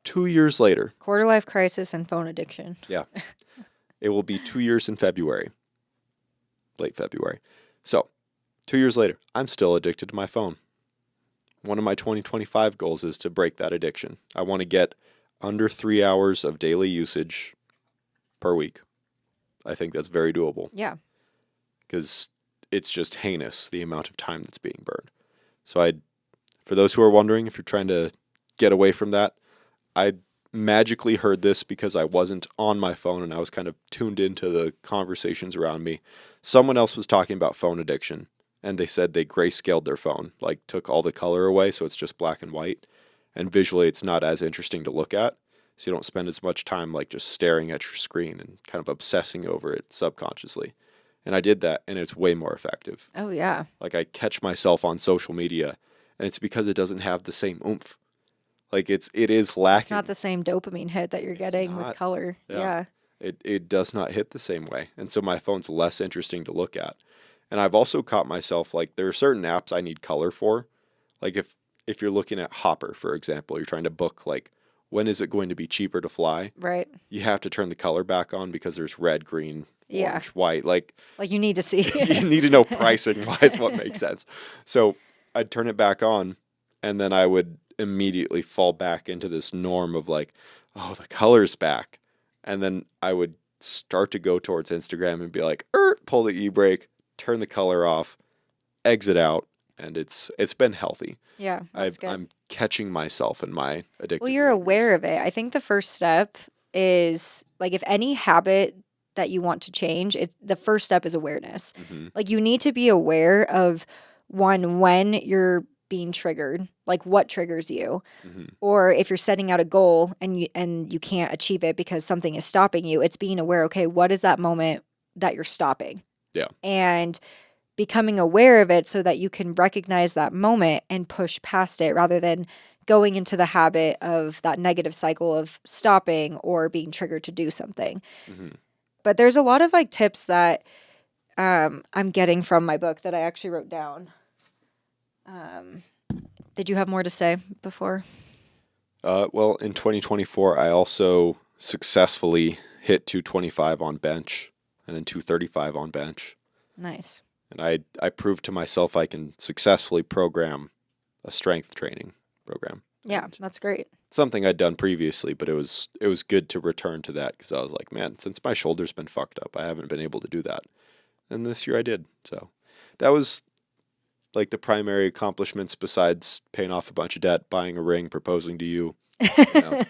S1: 2 years later.
S2: Quarter life crisis and phone addiction.
S1: Yeah. It will be 2 years in February. Late February. So, 2 years later, I'm still addicted to my phone. One of my 2025 goals is to break that addiction. I want to get under 3 hours of daily usage per week. I think that's very doable.
S2: Yeah.
S1: Because it's just heinous, the amount of time that's being burned. So for those who are wondering, if you're trying to get away from that, I magically heard this because I wasn't on my phone and I was kind of tuned into the conversations around me. Someone else was talking about phone addiction, and they said they grayscaled their phone, like took all the color away so it's just black and white. And visually it's not as interesting to look at. So you don't spend as much time like just staring at your screen and kind of obsessing over it subconsciously. And I did that, and it's way more effective.
S2: Oh, yeah.
S1: Like, I catch myself on social media, and it's because it doesn't have the same oomph. Like, it is lacking.
S2: It's not the same dopamine hit that you're getting with color. Yeah.
S1: It does not hit the same way. And so my phone's less interesting to look at. And I've also caught myself, like, there are certain apps I need color for. Like, if you're looking at Hopper, for example, you're trying to book, like, when is it going to be cheaper to fly?
S2: Right.
S1: You have to turn the color back on because there's red, green, orange, white. Like
S2: you need to see.
S1: You need to know pricing wise what makes sense. So I'd turn it back on, and then I would immediately fall back into this norm of like, oh, the color's back. And then I would start to go towards Instagram and be like, pull the e-brake, turn the color off, exit out. And it's been healthy.
S2: Yeah, that's good.
S1: I'm catching myself in my addictive.
S2: Well, you're aware of it. I think the first step is, like, if any habit that you want to change, the first step is awareness. Like, you need to be aware of, one, when you're being triggered, like what triggers you, or if you're setting out a goal and you can't achieve it because something is stopping you, it's being aware, okay, what is that moment that you're stopping?
S1: Yeah.
S2: And becoming aware of it so that you can recognize that moment and push past it rather than going into the habit of that negative cycle of stopping or being triggered to do something. But there's a lot of like tips that I'm getting from my book that I actually wrote down. Did you have more to say before?
S1: Well, in 2024, I also successfully hit 225 on bench and then 235 on bench.
S2: Nice.
S1: And I proved to myself I can successfully program a strength training program.
S2: Yeah, that's great.
S1: Something I'd done previously, but it was good to return to that because I was like, man, since my shoulder's been fucked up, I haven't been able to do that. And this year I did. So that was like the primary accomplishments besides paying off a bunch of debt, buying a ring, proposing to you.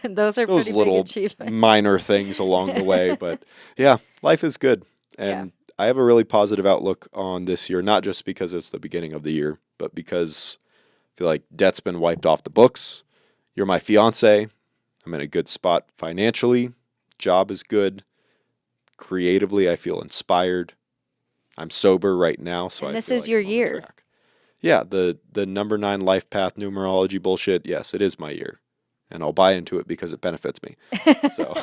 S2: Those are
S1: those
S2: pretty
S1: little
S2: big achievements.
S1: Minor things along the way. But yeah, life is good. And I have a really positive outlook on this year, not just because it's the beginning of the year, but because I feel like debt's been wiped off the books. You're my fiance. I'm in a good spot financially. Job is good. Creatively, I feel inspired. I'm sober right now, so
S2: and
S1: I
S2: this
S1: feel
S2: is
S1: like
S2: your
S1: I'm on
S2: year.
S1: track. Yeah, the number 9 life path numerology bullshit. Yes, it is my year, and I'll buy into it because it benefits me. So,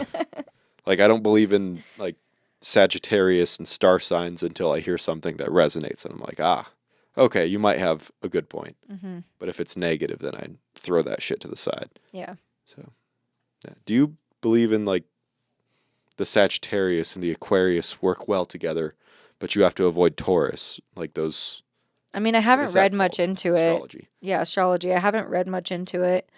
S1: like, I don't believe in like Sagittarius and star signs until I hear something that resonates, and I'm like, okay, you might have a good point. But if it's negative, then I throw that shit to the side.
S2: Yeah.
S1: So, yeah. Do you believe in like the Sagittarius and the Aquarius work well together, but you have to avoid Taurus, like those?
S2: I mean, I haven't read much into
S1: astrology.
S2: Yeah, astrology. I haven't read much into it.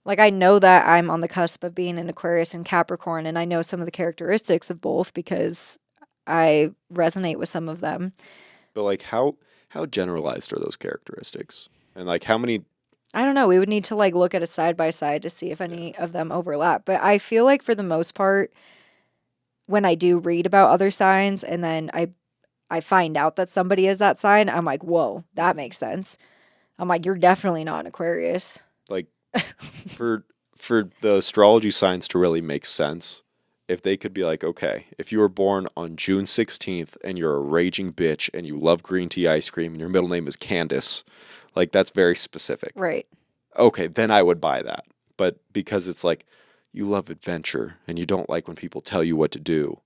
S2: Like, I know that I'm on the cusp of being an Aquarius and Capricorn, and I know some of the characteristics of both because I resonate with some of them.
S1: But like, how generalized are those characteristics? And like, how many?
S2: I don't know. We would need to like look at a side by side to see if any of them overlap. But I feel like for the most part, when I do read about other signs and then I I find out that somebody is that sign, I'm like, whoa, that makes sense. I'm like, you're definitely not an Aquarius.
S1: Like for the astrology signs to really make sense, if they could be like, okay, if you were born on June 16th and you're a raging bitch and you love green tea ice cream and your middle name is Candace, like that's very specific.
S2: Right.
S1: Okay, then I would buy that. But because it's like you love adventure and you don't like when people tell you what to do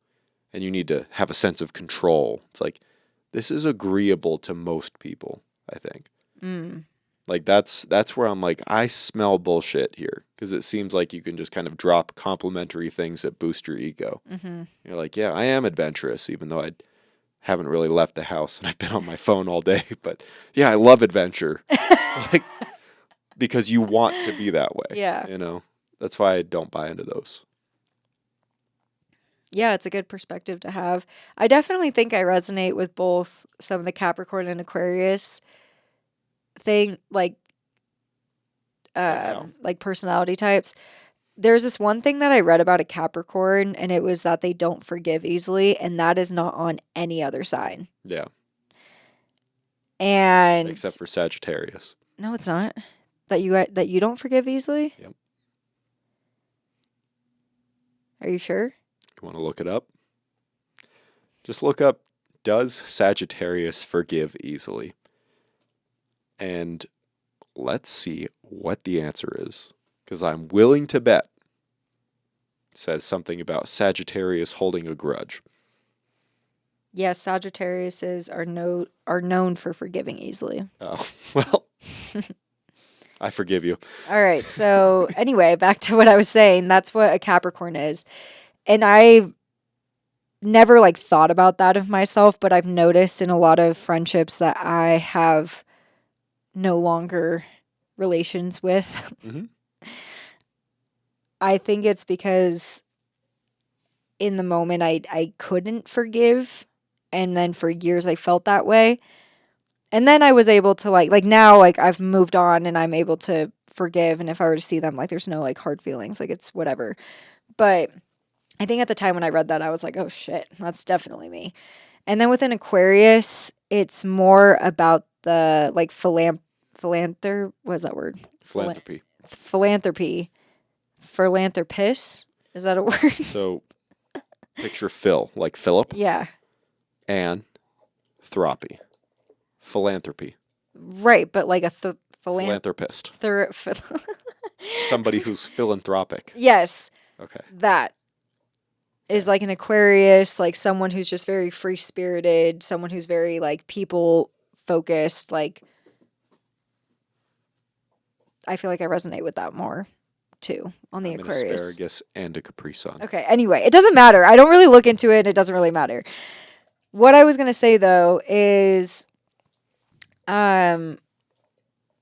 S1: and you need to have a sense of control. It's like this is agreeable to most people, I think. Like that's where I'm like, I smell bullshit here because it seems like you can just kind of drop complimentary things that boost your ego. You're like, yeah, I am adventurous, even though I haven't really left the house and I've been on my phone all day. But yeah, I love adventure, like because you want to be that way.
S2: Yeah.
S1: You know, that's why I don't buy into those.
S2: Yeah, it's a good perspective to have. I definitely think I resonate with both some of the Capricorn and Aquarius thing, like
S1: how?
S2: like personality types. There's this one thing that I read about a Capricorn, and it was that they don't forgive easily, and that is not on any other sign.
S1: Yeah,
S2: And
S1: except for Sagittarius.
S2: no, it's not. That you don't forgive easily?
S1: Yep.
S2: Are you sure?
S1: You want to look it up? Just look up, does Sagittarius forgive easily? And let's see what the answer is. Because I'm willing to bet it says something about Sagittarius holding a grudge.
S2: Yes, Sagittariuses are known for forgiving easily.
S1: Oh, well, I forgive you.
S2: All right. So anyway, back to what I was saying. That's what a Capricorn is. And I never like thought about that of myself, but I've noticed in a lot of friendships that I have no longer relations with.
S1: Mhm.
S2: I think it's because in the moment I couldn't forgive, and then for years I felt that way. And then I was able to like now like I've moved on and I'm able to forgive, and if I were to see them, like there's no like hard feelings, like it's whatever. But I think at the time when I read that I was like, "Oh shit, that's definitely me." And then with an Aquarius, it's more about the like what is that word?
S1: Philanthropy.
S2: Philanthropy. Philanthropist? Is that a word?
S1: So picture Phil, like Philip,
S2: Yeah.
S1: and thropy. Philanthropy.
S2: Right, but like a
S1: Philanthropist.
S2: thir-
S1: Somebody who's philanthropic.
S2: Yes,
S1: Okay.
S2: that is like an Aquarius, like someone who's just very free-spirited, someone who's very like people focused, like I feel like I resonate with that more too on the
S1: I'm an
S2: Aquarius.
S1: asparagus and a Capri Sun.
S2: Okay, anyway, it doesn't matter. I don't really look into it. It doesn't really matter. What I was going to say though is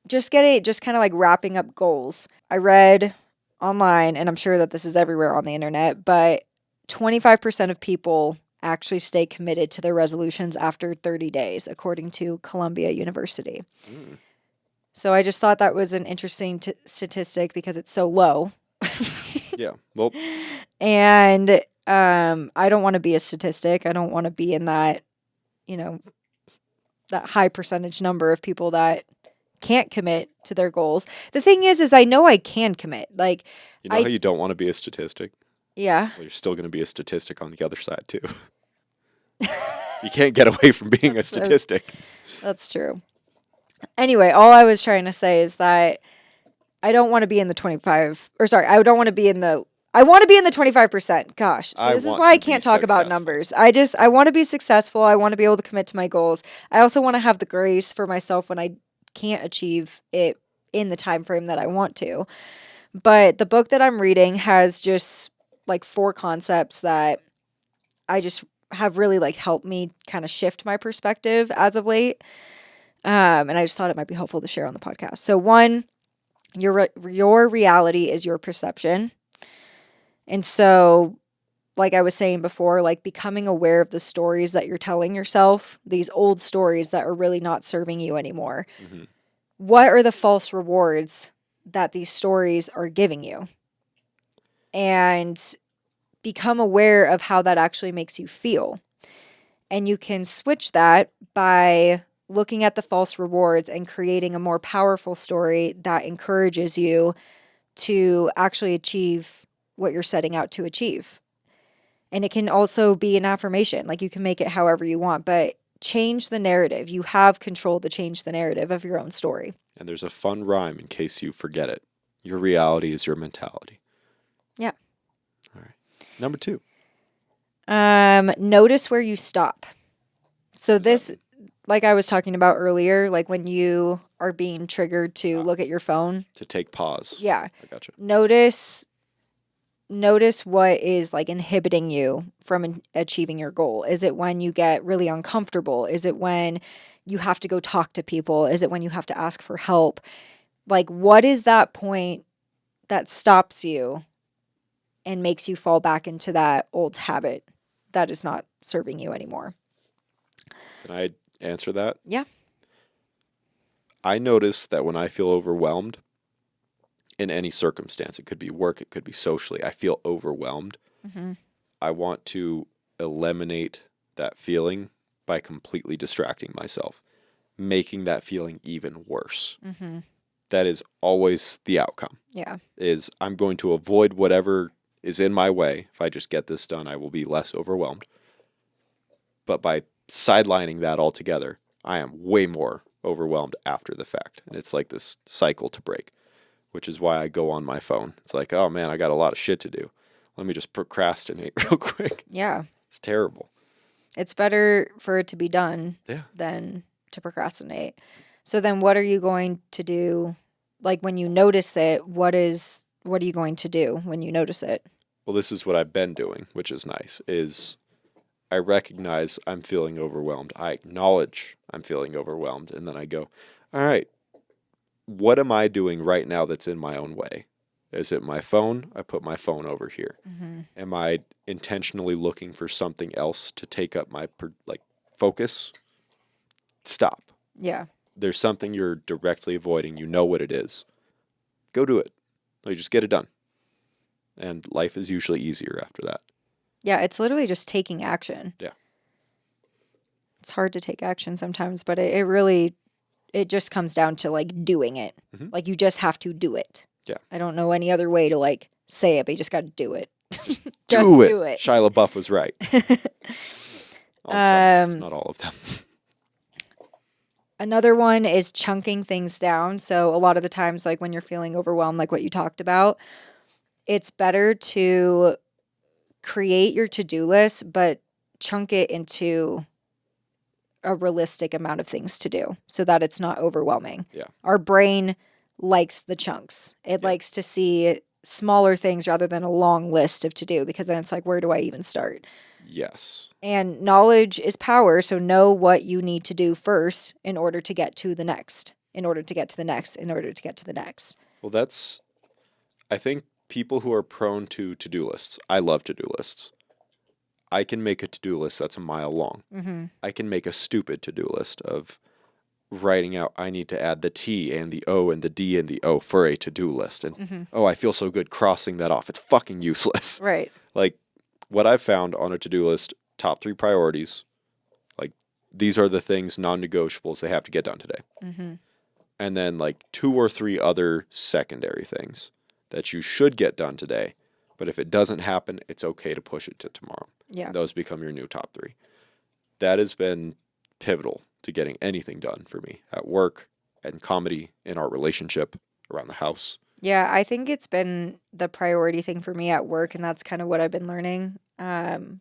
S2: just kind of like wrapping up goals. I read online, and I'm sure that this is everywhere on the internet, but 25% of people actually stay committed to their resolutions after 30 days, according to Columbia University.
S1: Mm.
S2: So I just thought that was an interesting statistic because it's so low.
S1: Yeah. Well,
S2: And I don't want to be a statistic. I don't want to be in that, that high percentage number of people that can't commit to their goals. The thing is I know I can commit. Like,
S1: you know how you don't want to be a statistic?
S2: yeah.
S1: Well, you're still going to be a statistic on the other side, too. You can't get away from being a statistic.
S2: That's true. Anyway, all I was trying to say is that I don't want to be in the 25, or sorry, I don't want to be in the, I want to be in the 25%. Gosh. So this is why I can't talk about numbers. I want to be successful. I want to be able to commit to my goals. I also want to have the grace for myself when I can't achieve it in the time frame that I want to. But the book that I'm reading has just like 4 concepts that I just have really like helped me kind of shift my perspective as of late. And I just thought it might be helpful to share on the podcast. So 1, your reality is your perception. And so, like I was saying before, like becoming aware of the stories that you're telling yourself, these old stories that are really not serving you anymore.
S1: Mm-hmm.
S2: What are the false rewards that these stories are giving you? And become aware of how that actually makes you feel. And you can switch that by looking at the false rewards and creating a more powerful story that encourages you to actually achieve what you're setting out to achieve. And it can also be an affirmation. Like you can make it however you want, but change the narrative. You have control to change the narrative of your own story.
S1: And there's a fun rhyme in case you forget it. Your reality is your mentality.
S2: Yeah.
S1: All right. Number 2.
S2: Notice where you stop. So this, like I was talking about earlier, like when you are being triggered to look at your phone.
S1: To take pause.
S2: Yeah.
S1: I gotcha.
S2: Notice what is like inhibiting you from achieving your goal. Is it when you get really uncomfortable? Is it when you have to go talk to people? Is it when you have to ask for help? Like, what is that point that stops you and makes you fall back into that old habit that is not serving you anymore?
S1: Can I answer that?
S2: Yeah.
S1: I notice that when I feel overwhelmed in any circumstance, it could be work, it could be socially, I feel overwhelmed.
S2: Mm-hmm.
S1: I want to eliminate that feeling by completely distracting myself, making that feeling even worse.
S2: Mm-hmm.
S1: That is always the outcome.
S2: Yeah.
S1: Is I'm going to avoid whatever is in my way. If I just get this done, I will be less overwhelmed. But by sidelining that altogether, I am way more overwhelmed after the fact. And it's like this cycle to break, which is why I go on my phone. It's like, oh man, I got a lot of shit to do. Let me just procrastinate real quick.
S2: Yeah.
S1: It's terrible.
S2: It's better for it to be done than to procrastinate. So then what are you going to do? Like when you notice it, what are you going to do when you notice it?
S1: Well, this is what I've been doing, which is nice, is I recognize I'm feeling overwhelmed. I acknowledge I'm feeling overwhelmed. And then I go, all right, what am I doing right now that's in my own way? Is it my phone? I put my phone over here.
S2: Mm-hmm.
S1: Am I intentionally looking for something else to take up my focus? Stop.
S2: Yeah.
S1: There's something you're directly avoiding. You know what it is. Go do it. Like, just get it done. And life is usually easier after that.
S2: Yeah, it's literally just taking action.
S1: Yeah.
S2: It's hard to take action sometimes, but it really just comes down to like doing it.
S1: Mm-hmm.
S2: Like you just have to do it.
S1: Yeah.
S2: I don't know any other way to like say it, but you just got to do it.
S1: Just
S2: do it.
S1: Shia LaBeouf was right. It's not all of them.
S2: Another one is chunking things down. So a lot of the times, like when you're feeling overwhelmed, like what you talked about, it's better to create your to-do list, but chunk it into a realistic amount of things to do so that it's not overwhelming.
S1: Yeah.
S2: Our brain likes the chunks. It likes to see smaller things rather than a long list of to do, because then it's like, where do I even start?
S1: Yes.
S2: And knowledge is power. So know what you need to do first in order to get to the next, in order to get to the next, in order to get to the next.
S1: Well, I think people who are prone to to-do lists, I love to-do lists. I can make a to-do list that's a mile long.
S2: Mm-hmm.
S1: I can make a stupid to-do list of writing out, I need to add the T and the O and the D and the O for a to-do list. And, I feel so good crossing that off. It's fucking useless.
S2: Right.
S1: Like, what I've found on a to-do list, top 3 priorities, like, these are the things, non-negotiables, they have to get done today.
S2: Mm-hmm.
S1: And then, like, 2 or 3 other secondary things that you should get done today. But if it doesn't happen, it's okay to push it to tomorrow.
S2: Yeah.
S1: And those become your new top 3. That has been pivotal to getting anything done for me at work, in comedy, in our relationship, around the house.
S2: Yeah, I think it's been the priority thing for me at work, and that's kind of what I've been learning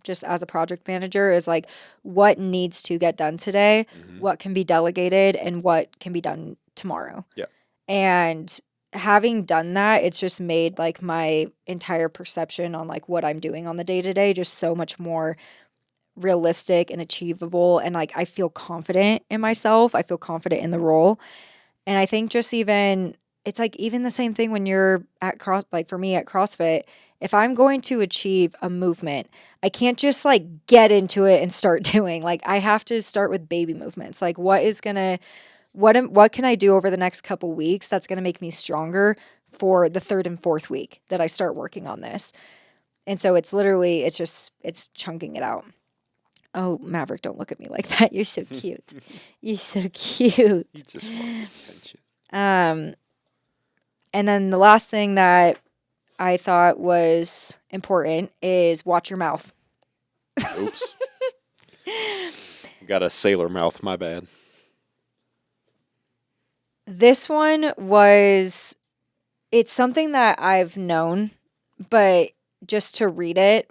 S2: just as a project manager is like what needs to get done today, what can be delegated, and what can be done tomorrow.
S1: Yeah.
S2: And having done that, it's just made like my entire perception on like what I'm doing on the day-to-day just so much more realistic and achievable, and like I feel confident in myself. I feel confident in the role. And I think just even it's like even the same thing when you're at like for me at CrossFit, if I'm going to achieve a movement, I can't just like get into it and start doing. Like I have to start with baby movements. Like what can I do over the next couple weeks that's going to make me stronger for the 3rd and 4th week that I start working on this. And so it's chunking it out. Oh, Maverick, don't look at me like that. You're so cute. You're so cute.
S1: He just wants attention.
S2: And then the last thing that I thought was important is watch your mouth.
S1: Oops. Got a sailor mouth, my bad.
S2: This one was, it's something that I've known, but just to read it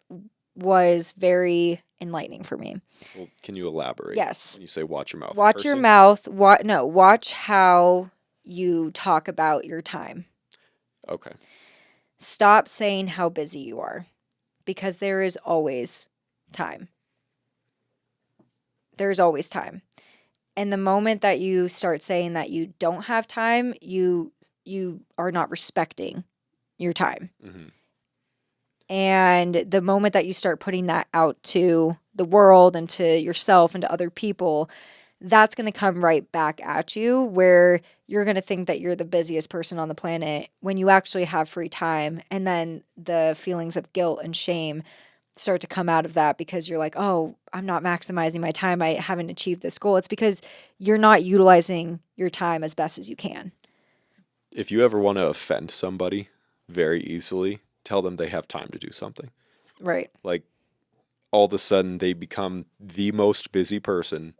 S2: was very enlightening for me.
S1: Well, can you elaborate?
S2: Yes.
S1: When you say watch your mouth.
S2: Watch your mouth. Watch how you talk about your time.
S1: Okay.
S2: Stop saying how busy you are, because there is always time. There's always time. And the moment that you start saying that you don't have time, you are not respecting your time.
S1: Mm-hmm.
S2: And the moment that you start putting that out to the world and to yourself and to other people, that's going to come right back at you, where you're going to think that you're the busiest person on the planet when you actually have free time. And then the feelings of guilt and shame start to come out of that, because you're like, oh, I'm not maximizing my time. I haven't achieved this goal. It's because you're not utilizing your time as best as you can.
S1: If you ever want to offend somebody very easily, tell them they have time to do something.
S2: Right.
S1: Like, all of a sudden they become the most busy person.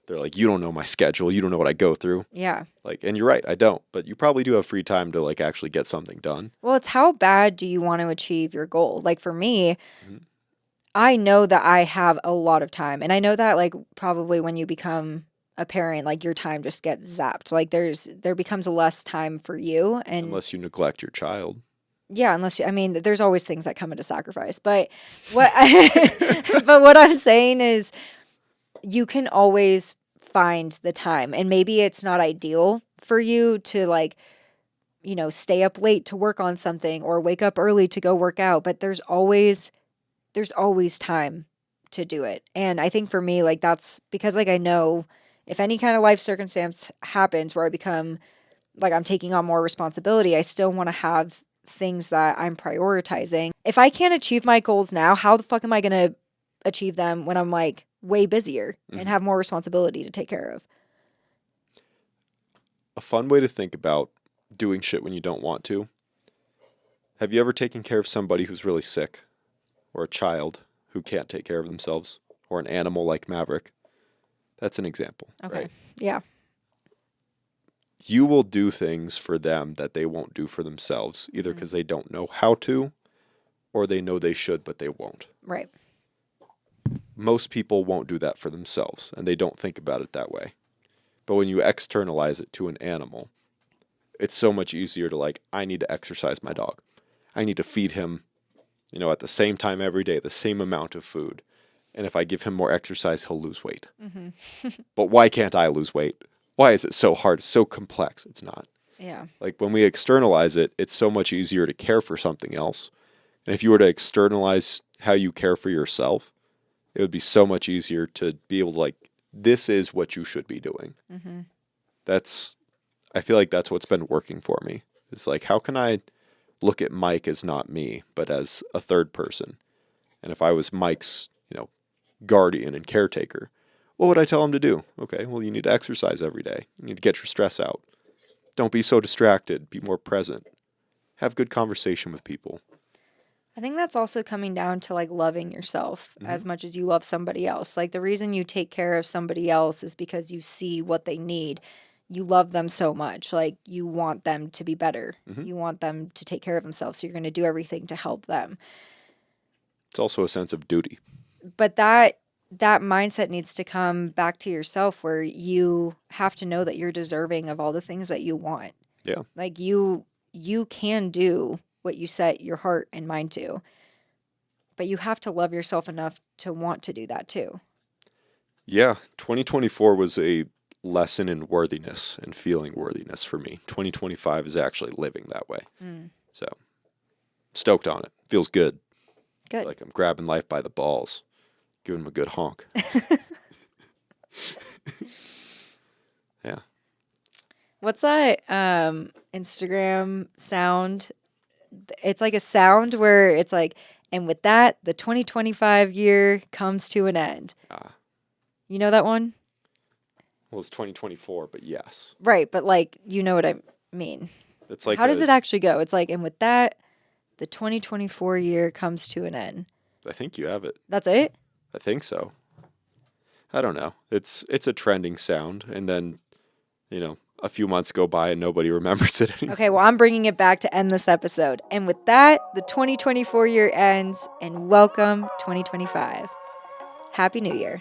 S1: They're like, you don't know my schedule. You don't know what I go through.
S2: Yeah.
S1: Like, and you're right, I don't. But you probably do have free time to like actually get something done.
S2: Well, it's how bad do you want to achieve your goal? Like for me,
S1: Mm-hmm.
S2: I know that I have a lot of time. And I know that like probably when you become a parent, like your time just gets zapped. Like there becomes less time for you. And
S1: Unless you neglect your child.
S2: yeah, I mean, there's always things that come into sacrifice. But but what I'm saying is you can always find the time. And maybe it's not ideal for you to like, stay up late to work on something or wake up early to go work out, but there's always time to do it. And I think for me, like that's because like I know if any kind of life circumstance happens where I become like I'm taking on more responsibility, I still want to have things that I'm prioritizing. If I can't achieve my goals now, how the fuck am I going to achieve them when I'm like way busier and have more responsibility to take care of?
S1: A fun way to think about doing shit when you don't want to. Have you ever taken care of somebody who's really sick? Or a child who can't take care of themselves? Or an animal like Maverick? That's an example.
S2: Okay.
S1: Right?
S2: Yeah.
S1: You will do things for them that they won't do for themselves, either because they don't know how to, or they know they should, but they won't.
S2: Right.
S1: Most people won't do that for themselves, and they don't think about it that way. But when you externalize it to an animal, it's so much easier to like, I need to exercise my dog. I need to feed him, at the same time every day, the same amount of food. And if I give him more exercise, he'll lose weight. Mm-hmm. But why can't I lose weight? Why is it so hard? It's so complex. It's not.
S2: Yeah.
S1: Like when we externalize it, it's so much easier to care for something else. And if you were to externalize how you care for yourself, it would be so much easier to be able to like, this is what you should be doing. Mm-hmm. I feel like that's what's been working for me. It's like, how can I look at Mike as not me, but as a third person? And if I was Mike's, guardian and caretaker, what would I tell him to do? Okay, well, you need to exercise every day. You need to get your stress out. Don't be so distracted. Be more present. Have good conversation with people.
S2: I think that's also coming down to like loving yourself as much as you love somebody else. Like the reason you take care of somebody else is because you see what they need. You love them so much. Like you want them to be better. You want them to take care of themselves. So you're going to do everything to help them.
S1: It's also a sense of duty.
S2: But that mindset needs to come back to yourself, where you have to know that you're deserving of all the things that you want.
S1: Yeah.
S2: Like you can do what you set your heart and mind to, but you have to love yourself enough to want to do that too.
S1: Yeah. 2024 was a lesson in worthiness and feeling worthiness for me. 2025 is actually living that way. So stoked on it. Feels good.
S2: Good.
S1: Like I'm grabbing life by the balls, giving him a good honk. Yeah.
S2: What's that Instagram sound? It's like a sound where it's like And with that, the 2025 year comes to an end. You know that one?
S1: Well, it's 2024, but yes.
S2: Right, but like, you know what I mean.
S1: It's like
S2: How does it actually go? It's like, and with that, the 2024 year comes to an end.
S1: I think you have it.
S2: That's it?
S1: I think so. I don't know. It's a trending sound, and then, a few months go by and nobody remembers it anymore.
S2: Okay, well, I'm bringing it back to end this episode. And with that, the 2024 year ends, and welcome 2025. Happy New Year.